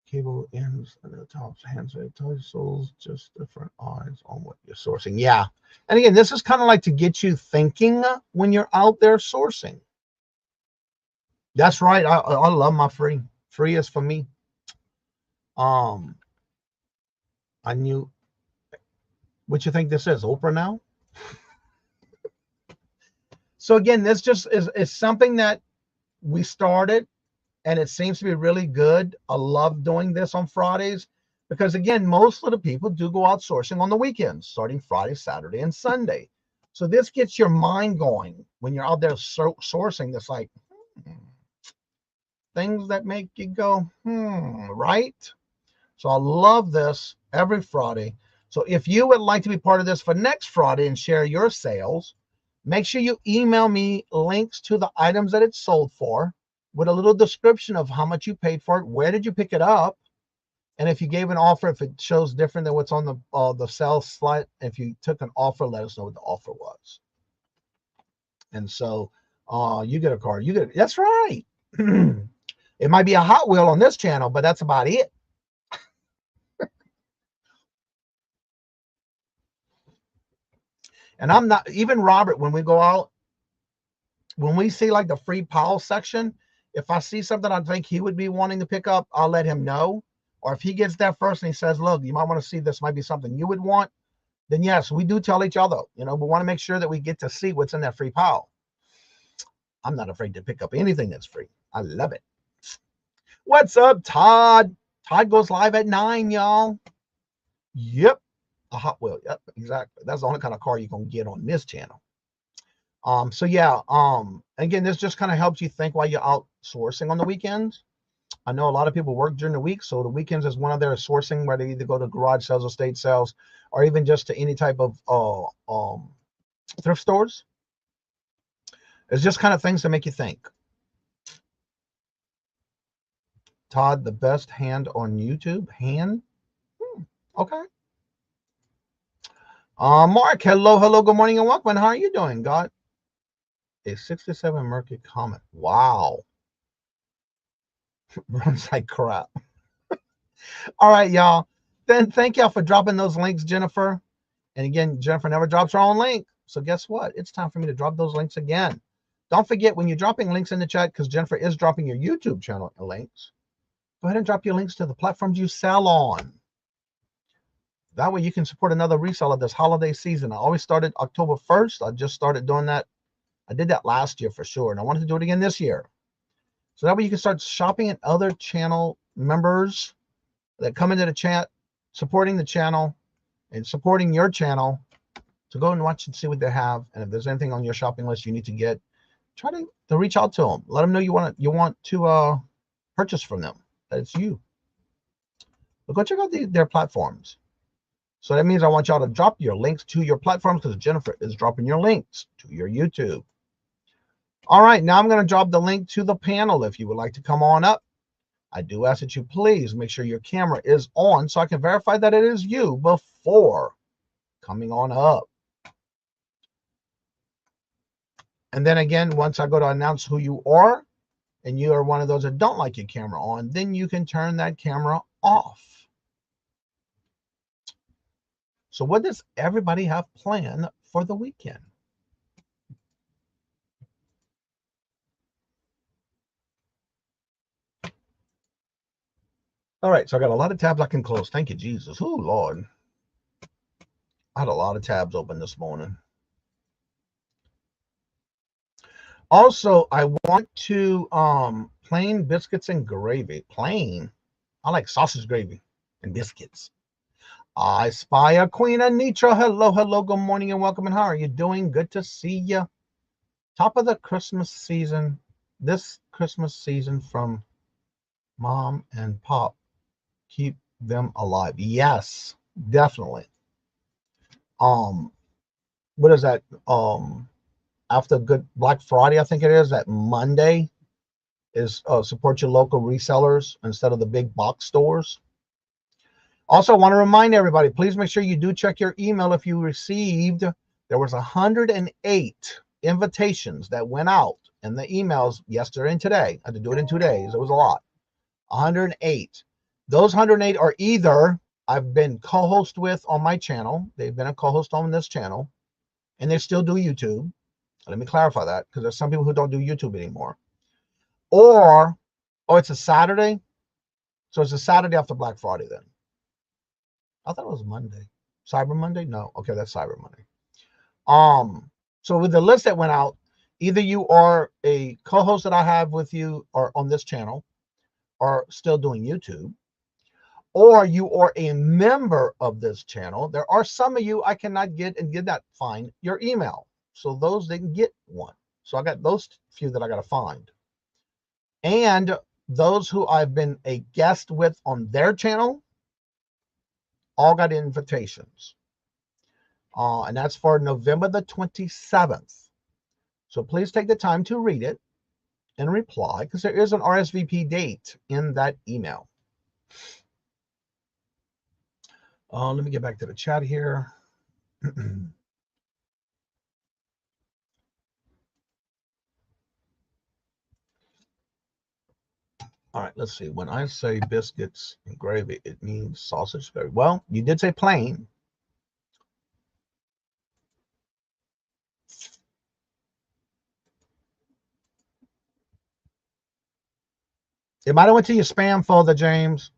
cable ends and the tops, hands, souls, just different eyes on what you're sourcing. Yeah. And again, this is kind of like to get you thinking when you're out there sourcing. That's right. I love my free. Free is for me. I knew. What you think this is? Oprah now? So again, this just is something that we started and it seems to be really good. I love doing this on Fridays because again, most of the people do go out sourcing on the weekends, starting Friday, Saturday, and Sunday. So this gets your mind going when you're out there sourcing. That's like things that make you go, right? So I love this every Friday. So if you would like to be part of this for next Friday and share your sales, make sure you email me links to the items that it's sold for with a little description of how much you paid for it, where did you pick it up, and if you gave an offer, if it shows different than what's on the sales slide, if you took an offer, let us know what the offer was. And so you get a card. You get, that's right. It might be a Hot Wheel on this channel, but that's about it. And I'm not, even Robert, when we go out, when we see like the free pile section, if I see something I think he would be wanting to pick up, I'll let him know. Or if he gets there first and he says, look, you might want to see this, might be something you would want, then yes, we do tell each other. You know, we want to make sure that we get to see what's in that free pile. I'm not afraid to pick up anything that's free. I love it. What's up, Todd? Todd goes live at 9, y'all. Yep. A Hot Wheel. Yep, exactly. That's the only kind of car you're gonna get on this channel. So yeah, again, this just kind of helps you think while you're out sourcing on the weekends. I know a lot of people work during the week, so the weekends is one of their sourcing where they either go to garage sales, estate sales, or even just to any type of thrift stores. It's just kind of things to make you think. Todd, the best hand on YouTube. Hand? Okay. Mark, hello, good morning and welcome. How are you doing? Got a 67 Mercury Comet. Wow. Runs like crap. All right, y'all. Then thank y'all for dropping those links, Jennifer. And again, Jennifer never drops her own link. So guess what? It's time for me to drop those links again. Don't forget when you're dropping links in the chat, because Jennifer is dropping your YouTube channel links, go ahead and drop your links to the platforms you sell on. That way you can support another reseller this holiday season. I always started October 1st. I just started doing that. I did that last year for sure, and I wanted to do it again this year. So that way you can start shopping at other channel members that come into the chat, supporting the channel and supporting your channel So go and watch and see what they have. And if there's anything on your shopping list you need to get, try to reach out to them. Let them know you want to purchase from them. That it's you. But go check out their platforms. So that means I want y'all to drop your links to your platforms, because Jennifer is dropping your links to your YouTube. All right, now I'm going to drop the link to the panel if you would like to come on up. I do ask that you please make sure your camera is on so I can verify that it is you before coming on up. And then again, once I go to announce who you are, and you are one of those that don't like your camera on, then you can turn that camera off. So what does everybody have planned for the weekend? All right, so I got a lot of tabs I can close. Thank you, Jesus. Oh, Lord. I had a lot of tabs open this morning. Also, I want to plain biscuits and gravy. Plain. I like sausage gravy and biscuits. I spy a Queen Anitra. Hello, hello, good morning and welcome. And how are you doing? Good to see you. Top of the Christmas season. This Christmas season from Mom and Pop. Keep them alive. Yes, definitely. What is that? After Good Black Friday, I think it is, that Monday is support your local resellers instead of the big box stores. Also, I want to remind everybody, please make sure you do check your email if you received. There was 108 invitations that went out in the emails yesterday and today. I had to do it in 2 days. It was a lot. 108. Those 108 are either I've been co-host with on my channel. They've been a co-host on this channel, and they still do YouTube. Let me clarify that, because there's some people who don't do YouTube anymore. Or, oh, it's a Saturday. So it's a Saturday after Black Friday then. I thought it was Monday. Cyber Monday? No. Okay, that's Cyber Monday. So with the list that went out, either you are a co-host that I have with you or on this channel, or still doing YouTube, or you are a member of this channel. There are some of you I cannot get, and get that fine, your email. So those didn't get one. So I got those few that I got to find. And those who I've been a guest with on their channel all got invitations. And that's for November the 27th. So please take the time to read it and reply, because there is an RSVP date in that email. Let me get back to the chat here. All right, let's see. When I say biscuits and gravy, it means sausage gravy. Well, you did say plain. It might have went to your spam folder, James.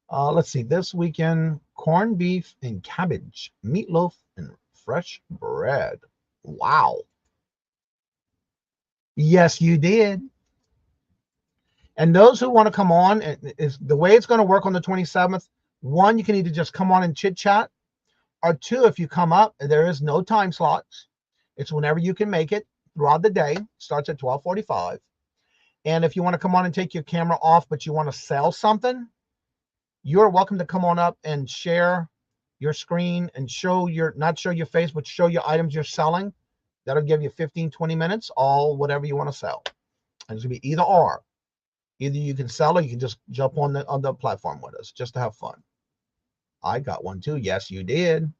Let's see. This weekend, corned beef and cabbage, meatloaf, and fresh bread. Wow. Yes, you did. And those who want to come on, is the way it's going to work on the 27th. One, you can either just come on and chit chat, or two, if you come up, there is no time slots. It's whenever you can make it throughout the day. Starts at 12:45. And if you want to come on and take your camera off, but you want to sell something, you're welcome to come on up and share your screen and show your, not show your face, but show your items you're selling. That'll give you 15-20 minutes, all whatever you want to sell. And it's going to be either or. Either you can sell, or you can just jump on the platform with us just to have fun. I got one too. Yes, you did.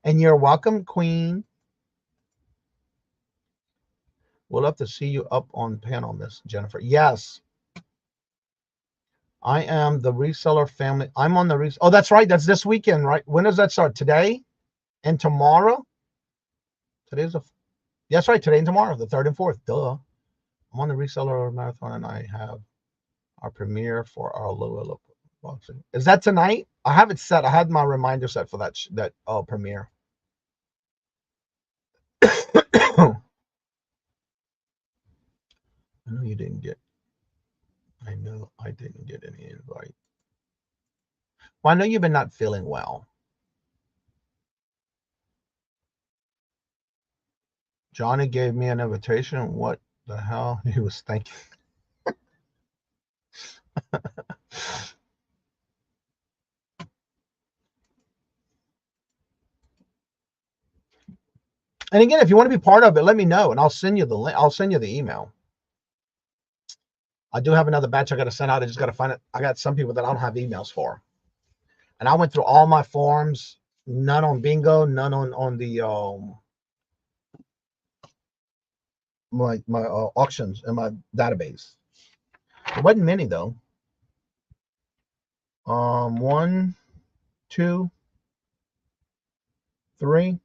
And you're welcome, Queen. We'll have to see you up on panel, Miss Jennifer. Yes. I am the reseller family. I'm on the oh, that's right. That's this weekend, right? When does that start? Today and tomorrow? Today's that's right. Today and tomorrow, the 3rd and 4th. Duh. I'm on the reseller marathon, and I have our premiere for our little boxing. Is that tonight? I have it set. I had my reminder set for that premiere. I know you didn't get. I know I didn't get any invite. Well, I know you've been not feeling well. Johnny gave me an invitation. What the hell? He was thinking. And again, if you want to be part of it, let me know, and I'll send you the link. I'll send you the email. I do have another batch I got to send out. I just got to find it. I got some people that I don't have emails for, and I went through all my forms. None on bingo. None on the my auctions in my database. There wasn't many though. 1, 2, 3.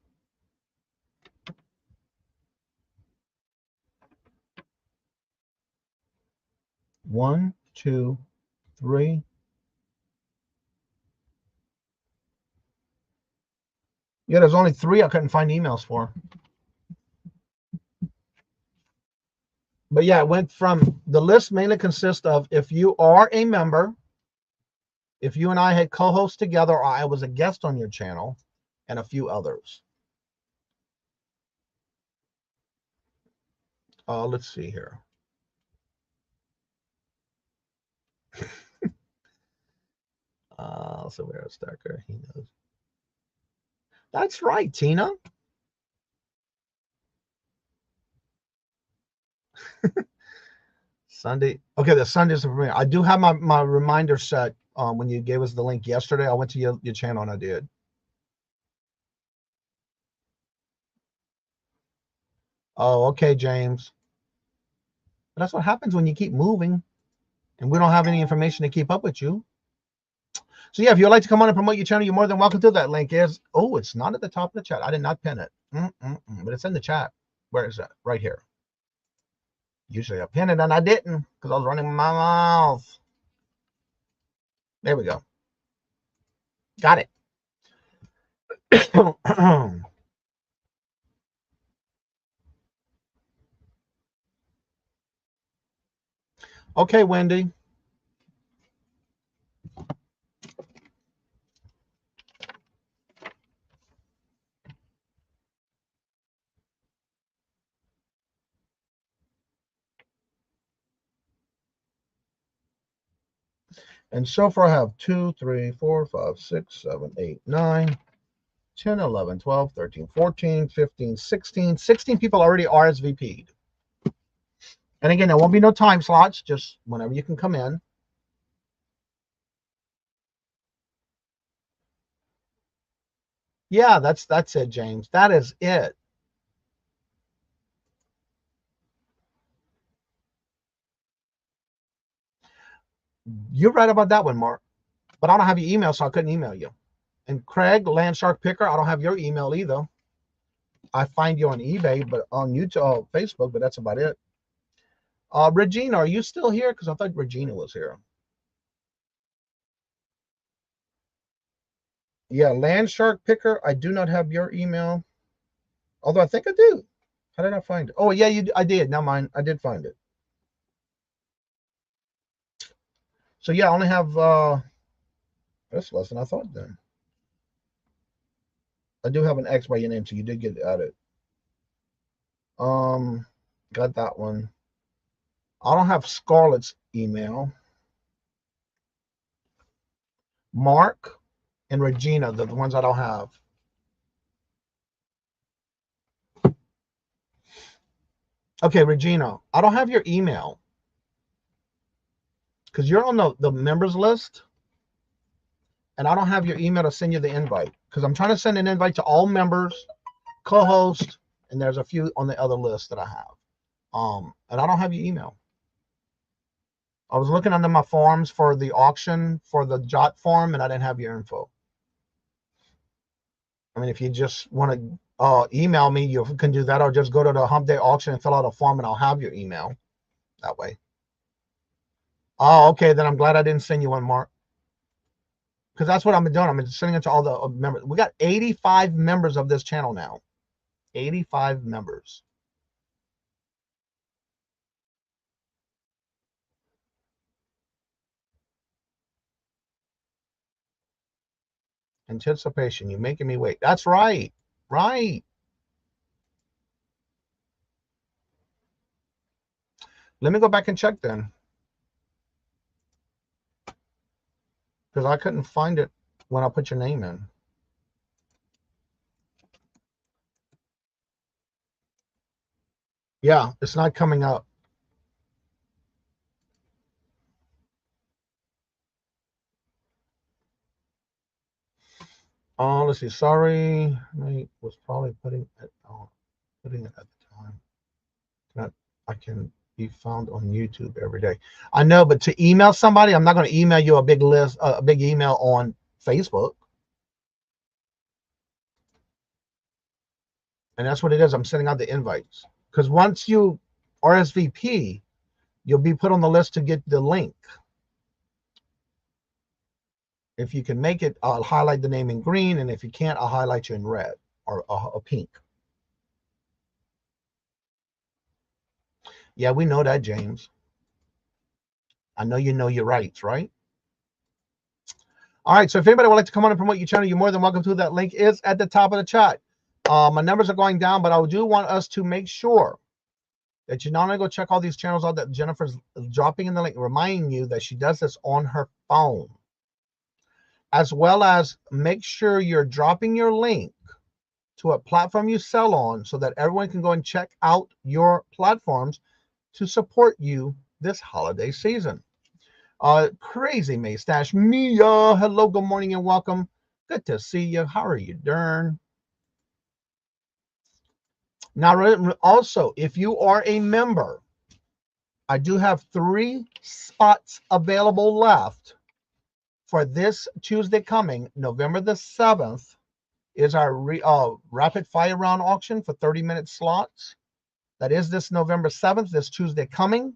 1, 2, 3. Yeah, there's only 3 I couldn't find emails for. But yeah, it went from the list mainly consists of if you are a member, if you and I had co-hosts together, or I was a guest on your channel, and a few others. Let's see here. So we're a stacker. He knows. That's right, Tina. Sunday. Okay, the Sunday's for me. I do have my reminder set. When you gave us the link yesterday, I went to your channel and I did. Oh, okay, James. But that's what happens when you keep moving, and we don't have any information to keep up with you. So yeah, if you'd like to come on and promote your channel, you're more than welcome to. That link is, oh, it's not at the top of the chat. I did not pin it, but it's in the chat. Where is it? Right here. Usually I pin it, and I didn't because I was running my mouth. There we go. Got it. Okay, Wendy. And so far I have 2, 3, 4, 5, 6, 7, 8, 9, 10, 11, 12, 13, 14, 15, 16. 16 people already RSVP'd. And again, there won't be no time slots, just whenever you can come in. Yeah, that's it, James. That is it. You're right about that one, Mark. But I don't have your email, so I couldn't email you. And Craig, Landshark Picker, I don't have your email either. I find you on eBay, but on YouTube, Facebook, but that's about it. Regina, are you still here? Because I thought Regina was here. Yeah, Landshark Picker, I do not have your email. Although I think I do. How did I find it? Oh, yeah, I did. Now mine, I did find it. So yeah, I only have that's less than I thought then. I do have an X by your name, so you did get added. Got that one. I don't have Scarlett's email. Mark and Regina, the ones I don't have. Okay, Regina, I don't have your email because you're on the members list, and I don't have your email to send you the invite because I'm trying to send an invite to all members, co-host, and there's a few on the other list that I have. And I don't have your email. I was looking under my forms for the auction for the Jot form, and I didn't have your info. I mean, if you just want to email me, you can do that, or just go to the Hump Day auction and fill out a form, and I'll have your email that way. Oh, okay. Then I'm glad I didn't send you one, Mark, because that's what I've been doing. I've been sending it to all the members. We got 85 members of this channel now. 85 members. Anticipation. You're making me wait. That's right. Right. Let me go back and check then, because I couldn't find it when I put your name in. Yeah, it's not coming up. Oh, let's see. Sorry, I was probably putting it at the time. I can be found on YouTube every day. I know, but to email somebody, I'm not going to email you a big list, a big email on Facebook. And that's what it is. I'm sending out the invites, because once you RSVP, you'll be put on the list to get the link. If you can make it, I'll highlight the name in green, and if you can't, I'll highlight you in red or pink. Yeah, we know that, James. I know you know your rights, right? All right, so if anybody would like to come on and promote your channel, you're more than welcome to. That link is at the top of the chat. My numbers are going down, but I do want us to make sure that you not only go check all these channels out that Jennifer's dropping in the link, reminding you that she does this on her phone, as well as make sure you're dropping your link to a platform you sell on so that everyone can go and check out your platforms to support you this holiday season. Crazy Maystache Mia, hello, good morning and welcome. Good to see you. How are you doing? Now, also, if you are a member, I do have 3 spots available left for this Tuesday coming, November the 7th, is our rapid fire round auction for 30-minute slots. That is this November 7th, this Tuesday coming.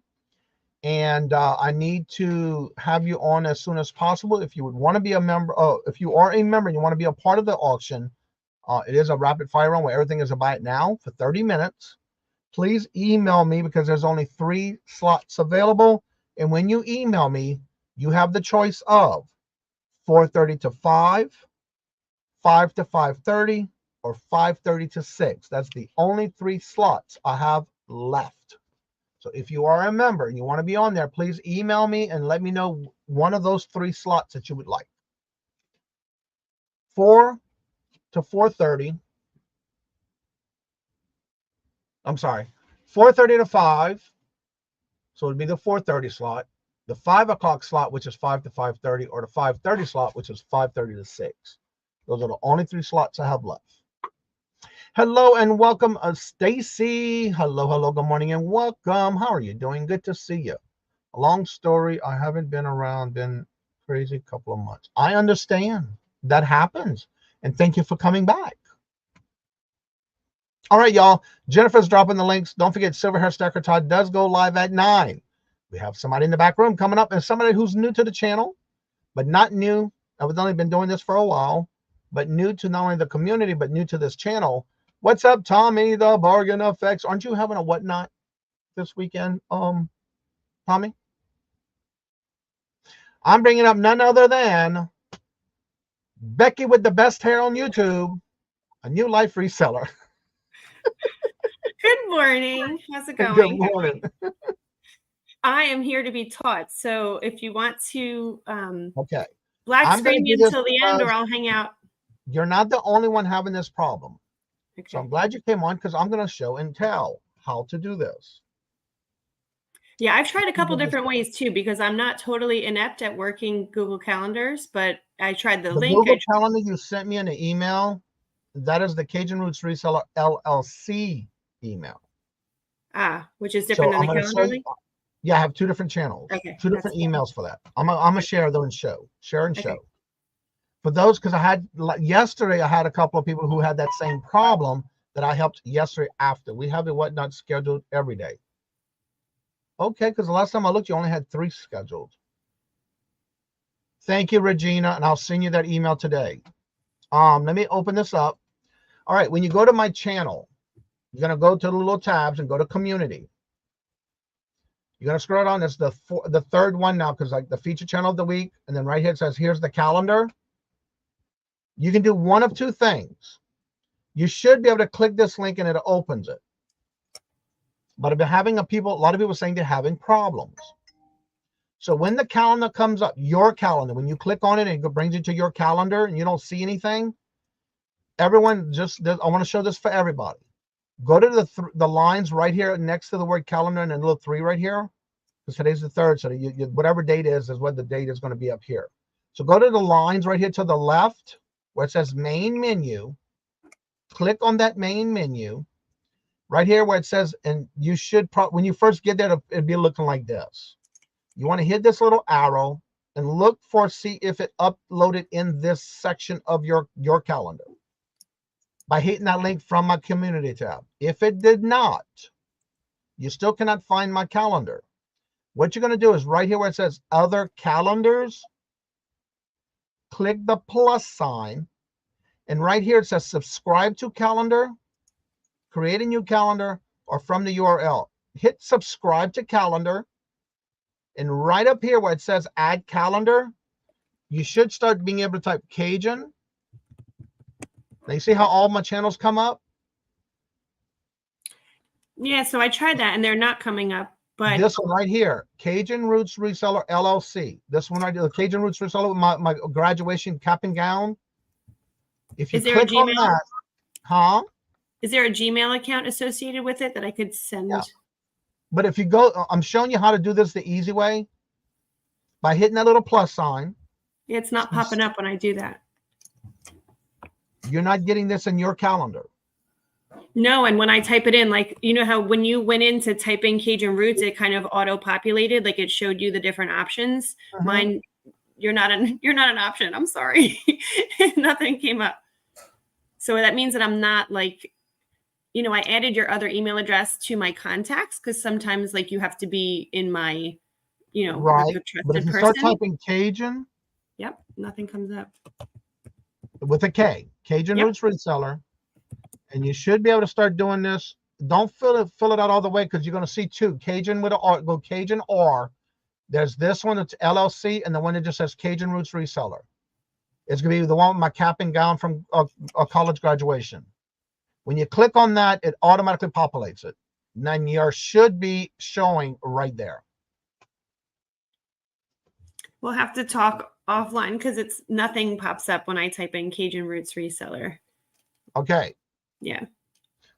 And I need to have you on as soon as possible. If you would want to be a member, if you are a member and you want to be a part of the auction, it is a rapid fire round where everything is a buy it now for 30 minutes. Please email me, because there's only 3 slots available. And when you email me, you have the choice of 4:30 to 5, 5 to 5:30, or 5:30 to 6. That's the only 3 slots I have left. So if you are a member and you want to be on there, please email me and let me know one of those 3 slots that you would like. 4 to 4:30. I'm sorry, 4:30 to 5. So it would be the 4:30 slot, the 5 o'clock slot, which is 5 to 5:30, or the 5:30 slot, which is 5:30 to 6. Those are the only 3 slots I have left. Hello and welcome, Stacy. Hello, good morning and welcome. How are you doing? Good to see you. A long story. I haven't been around, been crazy couple of months. I understand. That happens. And thank you for coming back. All right, y'all. Jennifer's dropping the links. Don't forget, Silver Hair Stacker Todd does go live at 9. We have somebody in the back room coming up, and somebody who's new to the channel, but not new. I've only been doing this for a while, but new to not only the community, but new to this channel. What's up, Tommy, the Bargain Effects? Aren't you having a whatnot this weekend, Tommy? I'm bringing up none other than Becky with the best hair on YouTube, a new life reseller. Good morning. How's it going? Good morning. I am here to be taught. So if you want to okay, black screen me until the end, or I'll hang out. You're not the only one having this problem. Okay. So I'm glad you came on, because I'm going to show and tell how to do this. Yeah, I've tried a couple different ways too, because I'm not totally inept at working Google Calendars, but I tried the link. Google Calendar you sent me in an email, that is the Cajun Roots Reseller LLC email. Which is different than the calendar link? Yeah, I have 2 different channels. Okay, 2 different emails for that. I'm gonna share them and share and show. For those, because I had yesterday, I had a couple of people who had that same problem that I helped yesterday after. We have the whatnot scheduled every day. Okay, because the last time I looked, you only had 3 scheduled. Thank you, Regina, and I'll send you that email today. Let me open this up. All right, when you go to my channel, you're going to go to the little tabs and go to community. You're going to scroll down. It's the 3rd one now, because like the feature channel of the week, and then right here it says, here's the calendar. You can do one of 2 things. You should be able to click this link and it opens it. but I've been having a lot of people saying they're having problems. So when the calendar comes up, your calendar, when you click on it and it brings you to your calendar and you don't see anything, everyone I want to show this for everybody. Go to the lines right here next to the word calendar and a little 3 right here, because today's the 3rd. So whatever date is what the date is going to be up here. So go to the lines right here to the left where it says main menu. Click on that main menu right here where it says, and you should when you first get there, it'll be looking like this. You want to hit this little arrow and look see if it uploaded in this section of your calendar by hitting that link from my community tab. If it did not, you still cannot find my calendar. What you're going to do is right here where it says other calendars, click the plus sign, and right here it says subscribe to calendar, create a new calendar, or from the URL. Hit subscribe to calendar, and right up here where it says add calendar, you should start being able to type Kajun. Now you see how all my channels come up? Yeah, so I tried that and they're not coming up. But this one right here, Kajun Roots Reseller LLC. This one right here, the Kajun Roots Reseller with my graduation cap and gown. If you click on that, is there a Gmail account associated with it that I could send? Yeah. But if you go, I'm showing you how to do this the easy way by hitting that little plus sign. Yeah, it's not popping up when I do that. You're not getting this in your calendar. No, and when I type it in, like, you know how when you went in to type in Kajun Roots, it kind of auto-populated, like it showed you the different options. Mine, you're not an option. I'm sorry. Nothing came up. So that means that I'm not like, you know, I added your other email address to my contacts because sometimes like you have to be in my, you know, right. But if you start person. typing Kajun, yep, nothing comes up. With a K, Kajun Roots Reseller, and you should be able to start doing this. Don't fill it out all the way because you're going to see 2. Kajun with an R, go Kajun R. There's this one that's LLC, and the one that just says Kajun Roots Reseller. It's going to be the one with my cap and gown from a college graduation. When you click on that, it automatically populates it. And then yours should be showing right there. We'll have to talk offline because nothing pops up when I type in Kajun Roots Reseller. Okay. Yeah.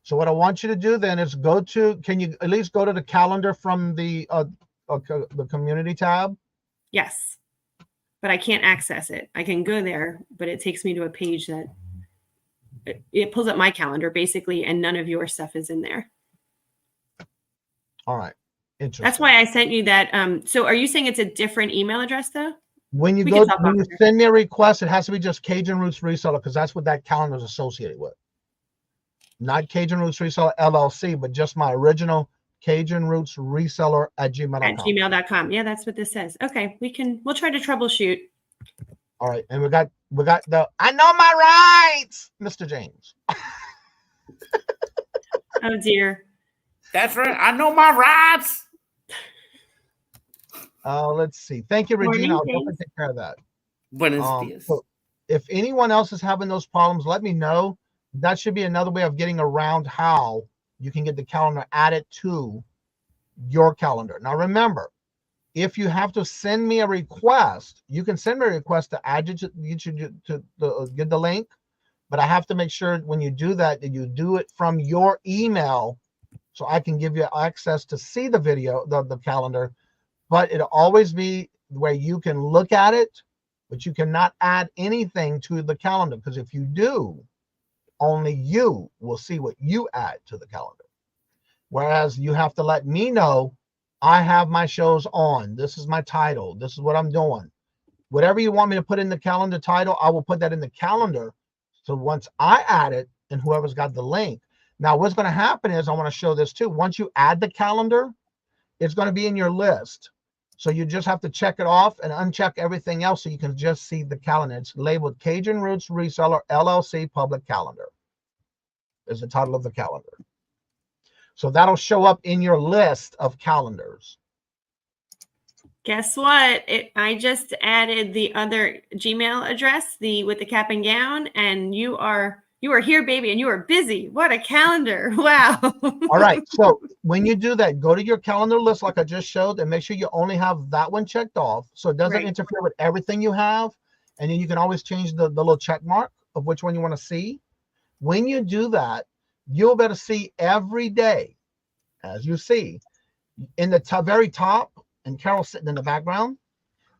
So what I want you to do then is can you at least go to the calendar from the community tab? Yes. But I can't access it. I can go there, but it takes me to a page that it pulls up my calendar basically, and none of your stuff is in there. All right. Interesting. That's why I sent you that. So are you saying it's a different email address though? When you send me a request, it has to be just Kajun Roots Reseller because that's what that calendar is associated with. Not Kajun Roots Reseller LLC, but just my original Kajun Roots Reseller at gmail.com. At gmail.com. Yeah, that's what this says. Okay, we'll try to troubleshoot. All right, and we got the I know my rights, Mr. James. Oh dear. That's right. I know my rights. Let's see. Thank you, Regina. I'll Morning, definitely take care of that. Buenos dias. So if anyone else is having those problems, let me know. That should be another way of getting around how you can get the calendar added to your calendar. Now, remember, if you have to send me a request, you can send me a request to add you to get the link. But I have to make sure when you do that you do it from your email so I can give you access to see the video, the calendar. But it'll always be where you can look at it, but you cannot add anything to the calendar because if you do, only you will see what you add to the calendar. Whereas you have to let me know, I have my shows on. This is my title. This is what I'm doing. Whatever you want me to put in the calendar title, I will put that in the calendar. So once I add it and whoever's got the link. Now what's going to happen is I want to show this too. Once you add the calendar, it's going to be in your list. So you just have to check it off and uncheck everything else so you can just see the calendar. It's labeled Kajun Roots Reseller LLC Public Calendar is the title of the calendar. So that'll show up in your list of calendars. Guess what? I just added the other Gmail address, with the cap and gown, and you are You were here, baby, and you were busy. What a calendar. Wow. All right. So when you do that, go to your calendar list like I just showed and make sure you only have that one checked off so it doesn't interfere with everything you have. And then you can always change the little check mark of which one you want to see. When you do that, you'll be able to see every day, as you see, in the very top, and Carol's sitting in the background.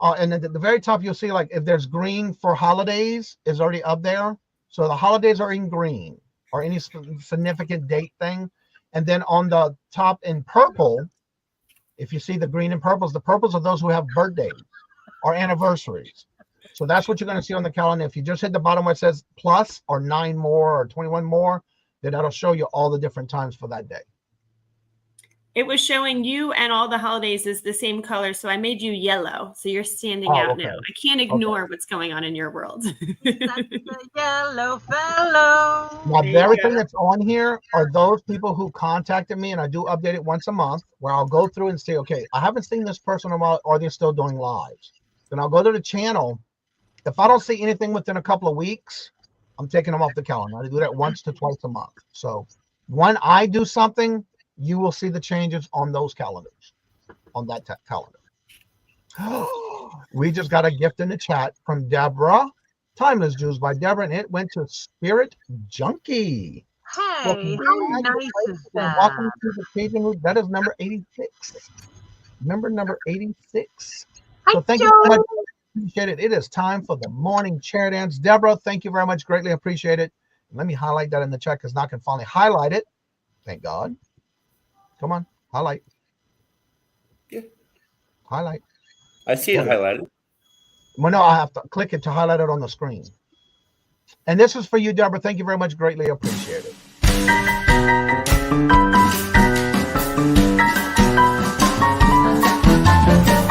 And at the very top, you'll see like if there's green for holidays is already up there. So the holidays are in green or any significant date thing. And then on the top in purple, if you see the green and purples, the purples are those who have birthdays or anniversaries. So that's what you're going to see on the calendar. If you just hit the bottom where it says plus or 9 more or 21 more, then that'll show you all the different times for that day. It was showing you and all the holidays is the same color, so I made you yellow. So you're standing out now. I can't ignore what's going on in your world. The yellow fellow. Now, everything that's on here are those people who contacted me, and I do update it once a month, where I'll go through and say, okay, I haven't seen this person in a while, are they still doing lives? Then I'll go to the channel. If I don't see anything within a couple of weeks, I'm taking them off the calendar. I do that once to twice a month. So when I do something, you will see the changes on those calendars, on that calendar. We just got a gift in the chat from Deborah. Timeless Jews by Deborah, and it went to Spirit Junkie. Hey, how nice is that? Welcome to the Cajun Root. That is number 86. Remember number 86. So thank you so much. Appreciate it. It is time for the morning chair dance. Deborah, thank you very much. Greatly appreciate it. Let me highlight that in the chat because now I can finally highlight it. Thank God. Come on, highlight. Yeah. Highlight. I see it highlighted. Well, no, I have to click it to highlight it on the screen. And this is for you, Deborah. Thank you very much. Greatly appreciate it.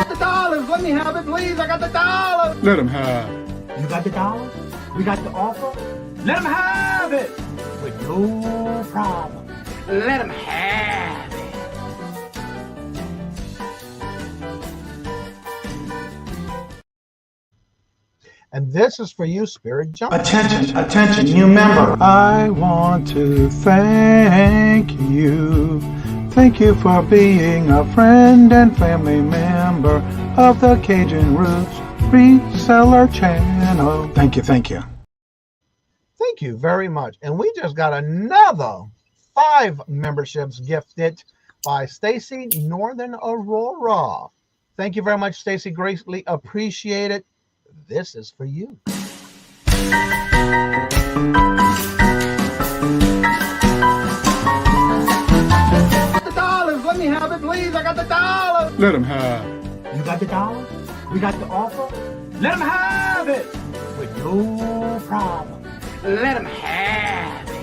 The dollars. Let me have it, please. I got the dollars. Let them have. You got the dollars? We got the offer? Let them have it with no problem. Let them have it. And this is for you, Spirit Jump. Attention, new member. I want to thank you. Thank you for being a friend and family member of the Cajun Roots Reseller channel. Thank you. Thank you very much. And we just got another 5 memberships gifted by Stacy Northern Aurora. Thank you very much, Stacy. Greatly appreciate it. This is for you. The dollars. Let me have it, please. I got the dollars. Let them have. You got the dollars? We got the offer? Let them have it with no problem. Let them have it.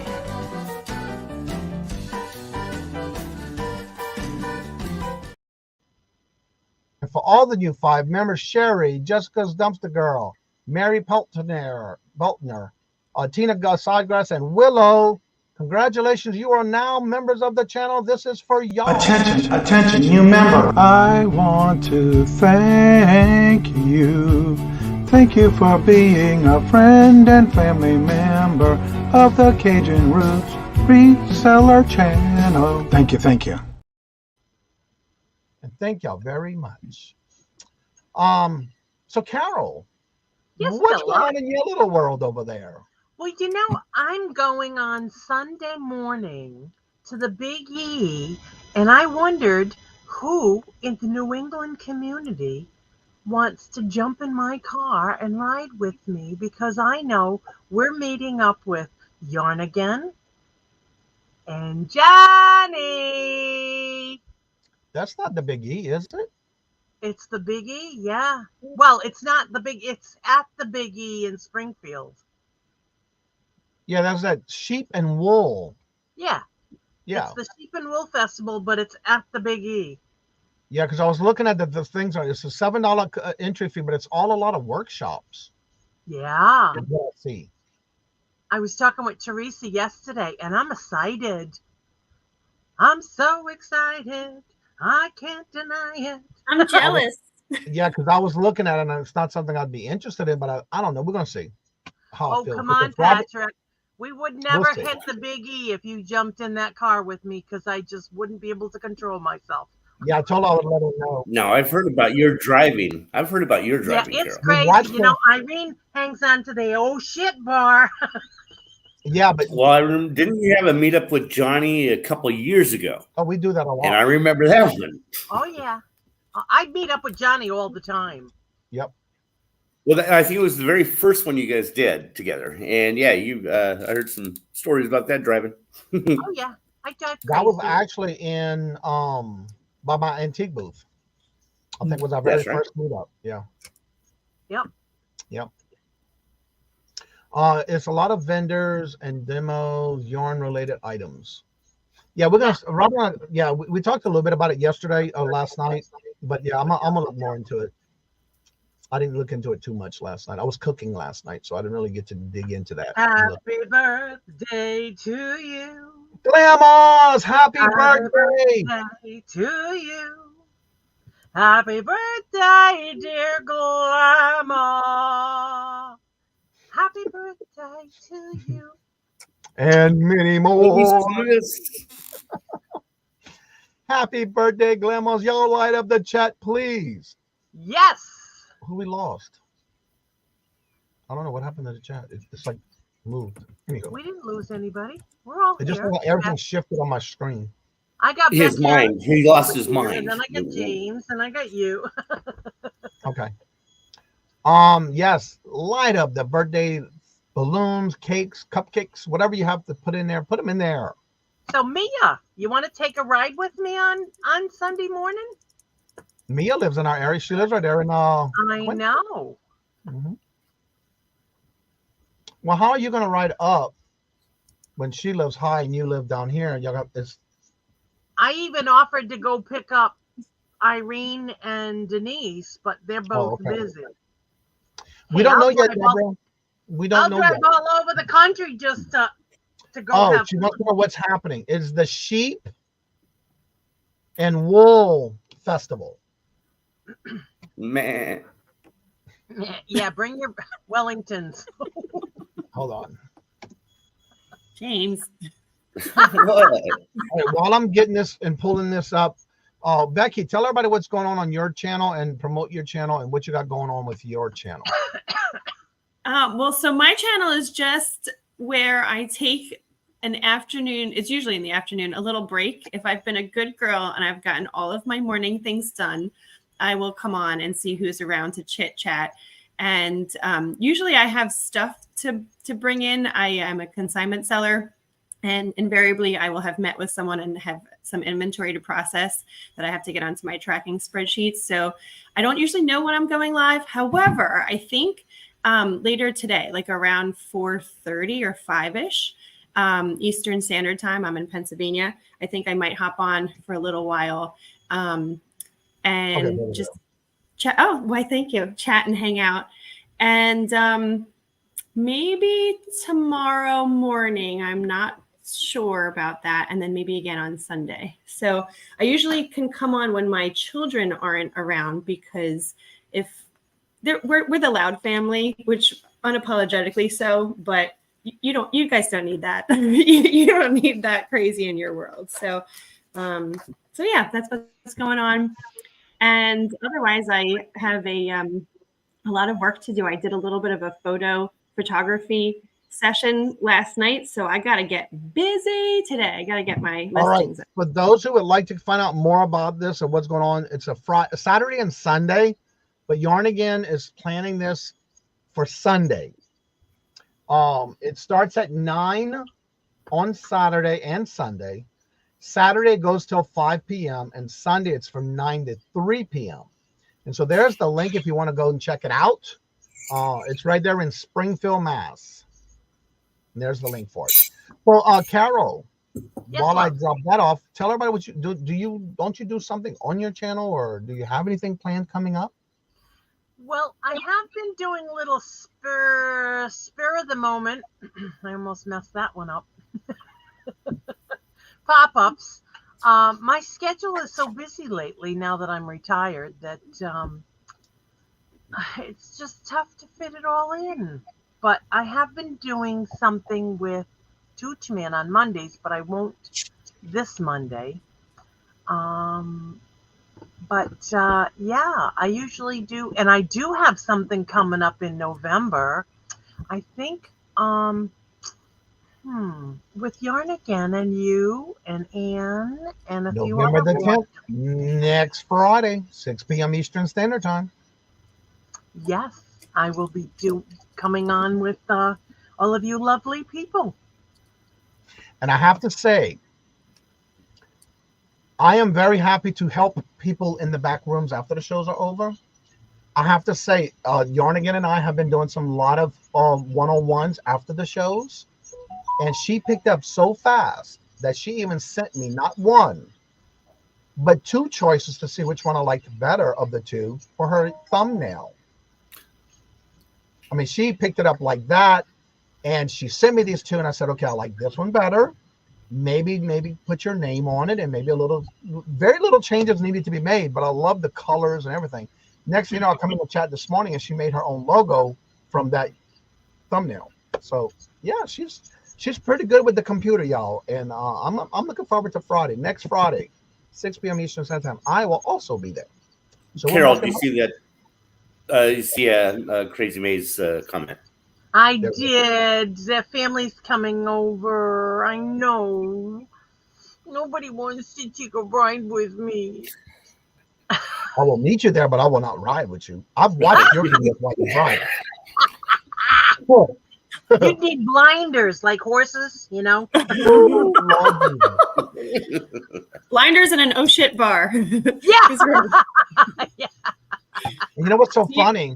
And for all the new 5 members, Sherry, Jessica's Dumpster Girl, Mary Beltner, Tina Sidegrass, and Willow, congratulations. You are now members of the channel. This is for y'all. Attention, new member. I want to thank you. Thank you for being a friend and family member of the Cajun Roots Reseller channel. Thank you. And thank y'all very much. So Carol, Yes, what's Philip? going on in your little world over there? Well, I'm going on Sunday morning to the Big E, and I wondered who in the New England community wants to jump in my car and ride with me, because I know we're meeting up with Yarn Again and Johnny. That's not the Big E, is it? It's the Big E, yeah. Well, it's not the Big, it's at the Big E in Springfield. Yeah, that's that sheep and wool. Yeah. Yeah. It's the Sheep and Wool Festival, but it's at the Big E. Yeah, because I was looking at the things. It's a $7 entry fee, but it's all a lot of workshops. Yeah. Is what I see. I was talking with Teresa yesterday, and I'm excited. I'm so excited. I can't deny it. I'm jealous. Yeah, because I was looking at it, and it's not something I'd be interested in, but I don't know. We're going to see how it feels. Come on, Because Patrick. We would never see. hit the Big E if you jumped in that car with me because I just wouldn't be able to control myself. Yeah, I told her I would let her know. No, I've heard about your driving. I've heard about your Yeah, driving, it's Carol. We watched crazy. You know, Irene hangs on to the oh shit bar. Yeah, but Well, didn't you have a meetup with Johnny a couple years ago? oh, we do that a lot. And I remember that one. Oh, yeah. I meet up with Johnny all the time. Yep. Well, I think it was the very first one you guys did together. And yeah, I heard some stories about that driving. Oh, yeah. I drive crazy. That was actually in by my antique booth. I think it was our very That's right. first meetup. Yeah. Yep. Yep. It's a lot of vendors and demos, yarn related items. Yeah, we're gonna Robert. Yeah, we talked a little bit about it yesterday or last night, but yeah, I'm gonna look more into it. I didn't look into it too much last night. I was cooking last night, so I didn't really get to dig into that. Happy birthday to you. Glamours, happy birthday Birthday to you. Happy birthday, dear Glamour. Happy birthday to you. and many more. Yes. Happy birthday, Glamours. Y'all light up the chat, please. Yes. Who we lost? I don't know what happened to the chat. It's like moved. Anyway, We didn't lose anybody. We're all it just here. felt like everything shifted on my screen. I got His Becky mind. He lost his here, mind. And then I got James, and I got you. Okay. Yes, light up the birthday balloons, cakes, cupcakes, whatever you have to put in there. Put them in there. So Mia, you want to take a ride with me on Sunday morning? Mia lives in our area. She lives right there in I Quincy. know. Mhm. Well, how are you gonna ride up when she lives high and you live down here? Y'all got this. I even offered to go pick up Irene and Denise, but they're both okay. busy. We Hey, don't know I'll yet, drive all- Deborah. We I'll don't know drive yet. all over the country just to go Oh, have she wants to know what's happening. It's the Sheep and Wool Festival. Man. Yeah, bring your Wellingtons. Hold on. James. What? Hey, while I'm getting this and pulling this up, Becky, tell everybody what's going on your channel and promote your channel and what you got going on with your channel. Well, so my channel is just where I take an afternoon. It's usually in the afternoon, a little break. If I've been a good girl and I've gotten all of my morning things done, I will come on and see who's around to chit chat. And usually I have stuff to bring in. I am a consignment seller. And invariably, I will have met with someone and have some inventory to process that I have to get onto my tracking spreadsheets. So I don't usually know when I'm going live. However, I think later today, like around 4:30 or 5-ish Eastern Standard Time, I'm in Pennsylvania. I think I might hop on for a little while and just chat. Oh, why? Thank you. Chat and hang out. And maybe tomorrow morning. I'm not sure about that, and then maybe again on Sunday. So I usually can come on when my children aren't around, because if we're the loud family, which unapologetically so, but you guys don't need that. you don't need that crazy in your world. So yeah, that's what's going on. And otherwise, I have a lot of work to do. I did a little bit of a photography session last night, so I got to get busy today. I got to get my listings. All right. For those who would like to find out more about this and what's going on, it's a Saturday and Sunday, but Yarn Again is planning this for Sunday. It starts at 9 on Saturday and Sunday. Saturday goes till 5 p.m. and Sunday it's from 9 to 3 p.m. And so there's the link if you want to go and check it out. It's right there in Springfield, Mass. And there's the link for it. Well, Carol, Yes, while I ma'am. drop that off, tell everybody what you do. Don't you do something on your channel, or do you have anything planned coming up? Well, I have been doing little spur of the moment. I almost messed that one up. Pop-ups. My schedule is so busy lately now that I'm retired that it's just tough to fit it all in. But I have been doing something with Toochman on Mondays, but I won't this Monday. But yeah, I usually do, and I do have something coming up in November. I think with Yarn Again and you and Anne and a few November other the 10th, next Friday, 6 p.m. Eastern Standard Time. Yes, I will be coming on with all of you lovely people. And I have to say, I am very happy to help people in the back rooms after the shows are over. I have to say, Yarn Again and I have been doing some lot of one-on-ones after the shows. And she picked up so fast that she even sent me not one, but two choices to see which one I liked better of the two for her thumbnail. I mean, she picked it up like that, and she sent me these two, and I said, okay, I like this one better. Maybe put your name on it, and maybe very little changes needed to be made, but I love the colors and everything. Next thing you know, I come in the chat this morning, and she made her own logo from that thumbnail. So, yeah, she's pretty good with the computer, y'all. And I'm looking forward to Friday. Next Friday, 6 p.m. Eastern Standard Time. I will also be there. So Carol, do you see that? You see a Crazy Maze comment? I did. The family's coming over. I know. Nobody wants to take a ride with me. I will meet you there, but I will not ride with you. I've watched your videos while you ride. Cool. You'd need blinders like horses, you know? Blinders and an oh shit bar. Yeah. Yeah. You know what's so funny?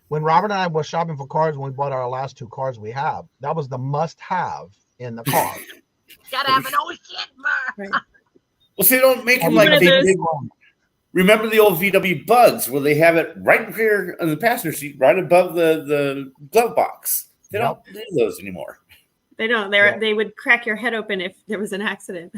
When Robert and I were shopping for cars when we bought our last two cars we have, that was the must-have in the car. Gotta have an oh shit bar. Right. Well, see, they don't make them like they did. Remember the old VW Bugs where they have it right here on the passenger seat, right above the glove box. They don't do those anymore. They don't. They would crack your head open if there was an accident.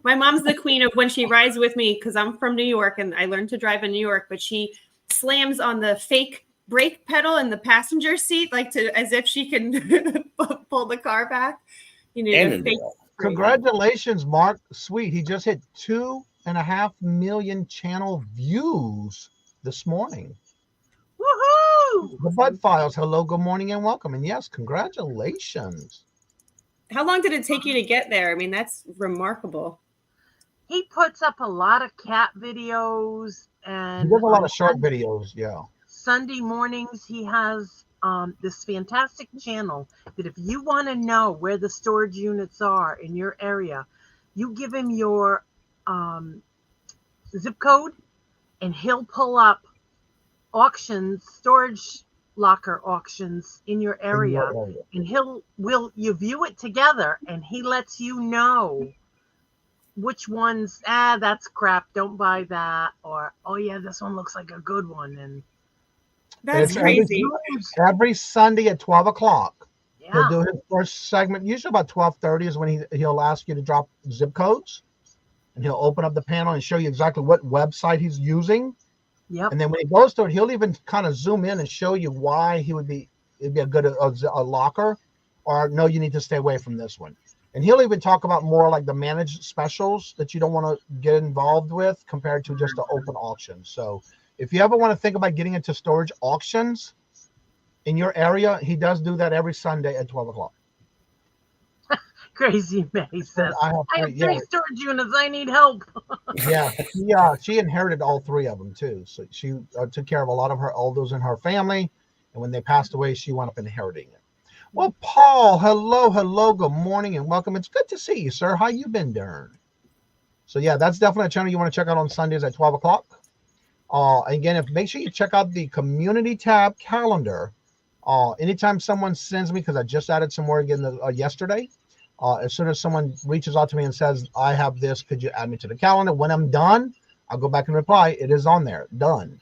My mom's the queen of when she rides with me because I'm from New York and I learned to drive in New York, but she slams on the fake brake pedal in the passenger seat, like as if she can pull the car back. You need a fake. Congratulations, Mark. Sweet. He just hit 2.5 million channel views this morning. Woohoo! The Bud Files. Hello, good morning, and welcome. And yes, congratulations. How long did it take you to get there? I mean, that's remarkable. He puts up a lot of cat videos and He does a lot of short videos, yeah. Sunday mornings he has this fantastic channel that if you want to know where the storage units are in your area, you give him your zip code and he'll pull up auctions, storage locker auctions in your area, and you view it together and he lets you know which ones, that's crap, don't buy that, or oh yeah, this one looks like a good one. And that's crazy. Every Sunday at 12 o'clock. Yeah. He'll do his first segment. Usually about 12:30 is when he'll ask you to drop zip codes, and he'll open up the panel and show you exactly what website he's using. Yep. And then when he goes to it, he'll even kind of zoom in and show you why it'd be a good a locker, or no, you need to stay away from this one. And he'll even talk about more like the managed specials that you don't want to get involved with compared to just the open auction. So if you ever want to think about getting into storage auctions in your area, he does do that every Sunday at 12 o'clock. Crazy May says, I have 3 storage units. I need help. Yeah, she inherited all 3 of them too. So she took care of all those in her family. And when they passed away, she wound up inheriting it. Well, Paul, hello, good morning and welcome. It's good to see you, sir. How you been doing? So yeah, that's definitely a channel you want to check out on Sundays at 12 o'clock. Again, make sure you check out the community tab calendar. Anytime someone sends me, because I just added some more again yesterday. As soon as someone reaches out to me and says, I have this, could you add me to the calendar? When I'm done, I'll go back and reply. It is on there, done.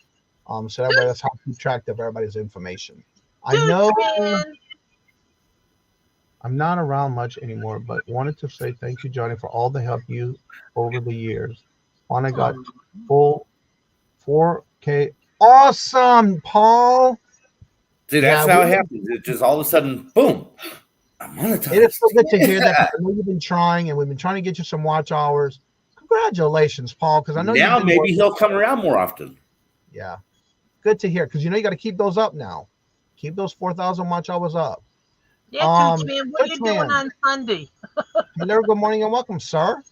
So that way that's how I keep track of everybody's information. I know I'm not around much anymore, but wanted to say thank you, Johnny, for all the help you over the years. Anna got full 4K. Awesome, Paul. See, that's how it happens. It just all of a sudden, boom, I'm monetized. It is so good to hear that. I know you've been trying, and we've been trying to get you some watch hours. Congratulations, Paul, because I know now maybe he'll come around more often. Yeah, good to hear, because you got to keep those up now. Keep those 4,000 watch hours up. Yeah, Coach Man, what are you doing on Sunday? Hello, good morning, and welcome, sir.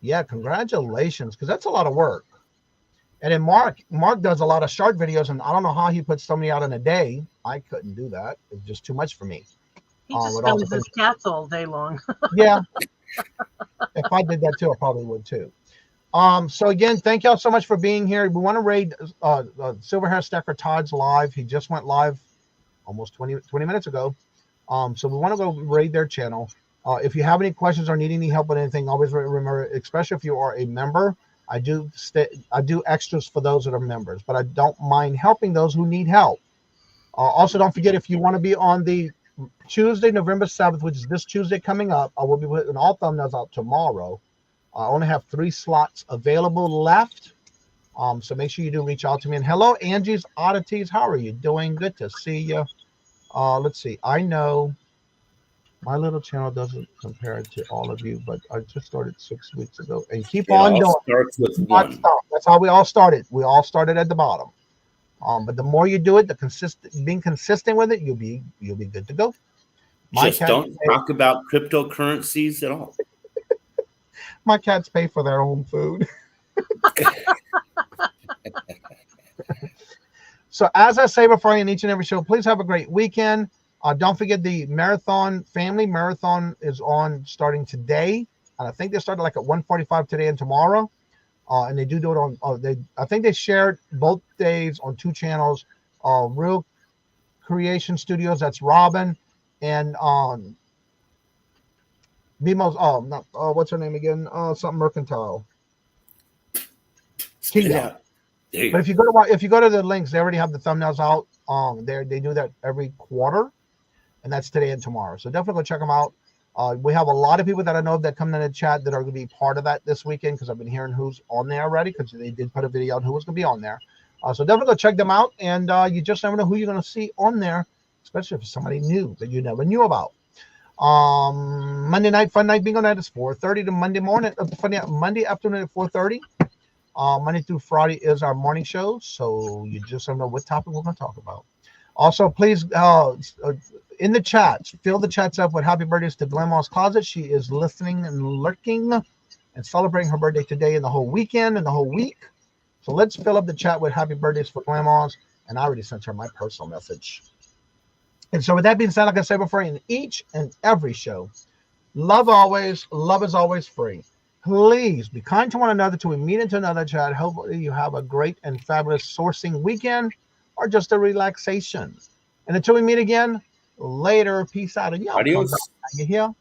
Yeah, congratulations, because that's a lot of work. And then Mark does a lot of short videos, and I don't know how he puts so many out in a day. I couldn't do that. It's just too much for me. He just films his cats all day long. Yeah. If I did that too, I probably would too. So again, thank y'all so much for being here. We want to raid Silver Hair Stacker Todd's live. He just went live almost 20 minutes ago. So we want to go raid their channel. If you have any questions or need any help with anything, always remember, especially if you are a member, I do extras for those that are members, but I don't mind helping those who need help. Also, don't forget, if you want to be on the Tuesday, November 7th, which is this Tuesday coming up, I will be putting all thumbnails out tomorrow. I only have 3 slots available left. So make sure you do reach out to me. And hello, Angie's Oddities. How are you doing? Good to see you. Let's see. I know my little channel doesn't compare to all of you, but I just started 6 weeks ago. And keep on doing. Starts with one. That's how we all started. We all started at the bottom. But the more you do it, being consistent with it, you'll be good to go. Just don't talk about cryptocurrencies at all. My cats pay for their own food. So as I say before in each and every show, please have a great weekend. Don't forget the family marathon is on starting today. And I think they started like at 1:45 today and tomorrow. And they do it on, I think they shared both days on 2 channels. Real Creation Studios, that's Robin, and BMO's, what's her name again? Something Mercantile. Yeah. But if you go to the links, they already have the thumbnails out. They do that every quarter, and that's today and tomorrow. So definitely go check them out. We have a lot of people that I know that come in the chat that are going to be part of that this weekend, because I've been hearing who's on there already, because they did put a video on who was going to be on there. So definitely go check them out, and you just never know who you're going to see on there, especially if it's somebody new that you never knew about. Monday night fun night bingo night is 4:30 to Monday morning. Monday afternoon at 4:30. Monday through Friday is our morning shows, so you just don't know what topic we're going to talk about. Also, please, in the chats, fill the chats up with happy birthdays to Grandma's Closet. She is listening and lurking and celebrating her birthday today and the whole weekend and the whole week. So let's fill up the chat with happy birthdays for Grandma's. And I already sent her my personal message. And so with that being said, like I said before, in each and every show, love always, love is always free. Please be kind to one another till we meet into another chat. Hopefully you have a great and fabulous sourcing weekend or just a relaxation. And until we meet again, later. Peace out. And y'all adios. You hear?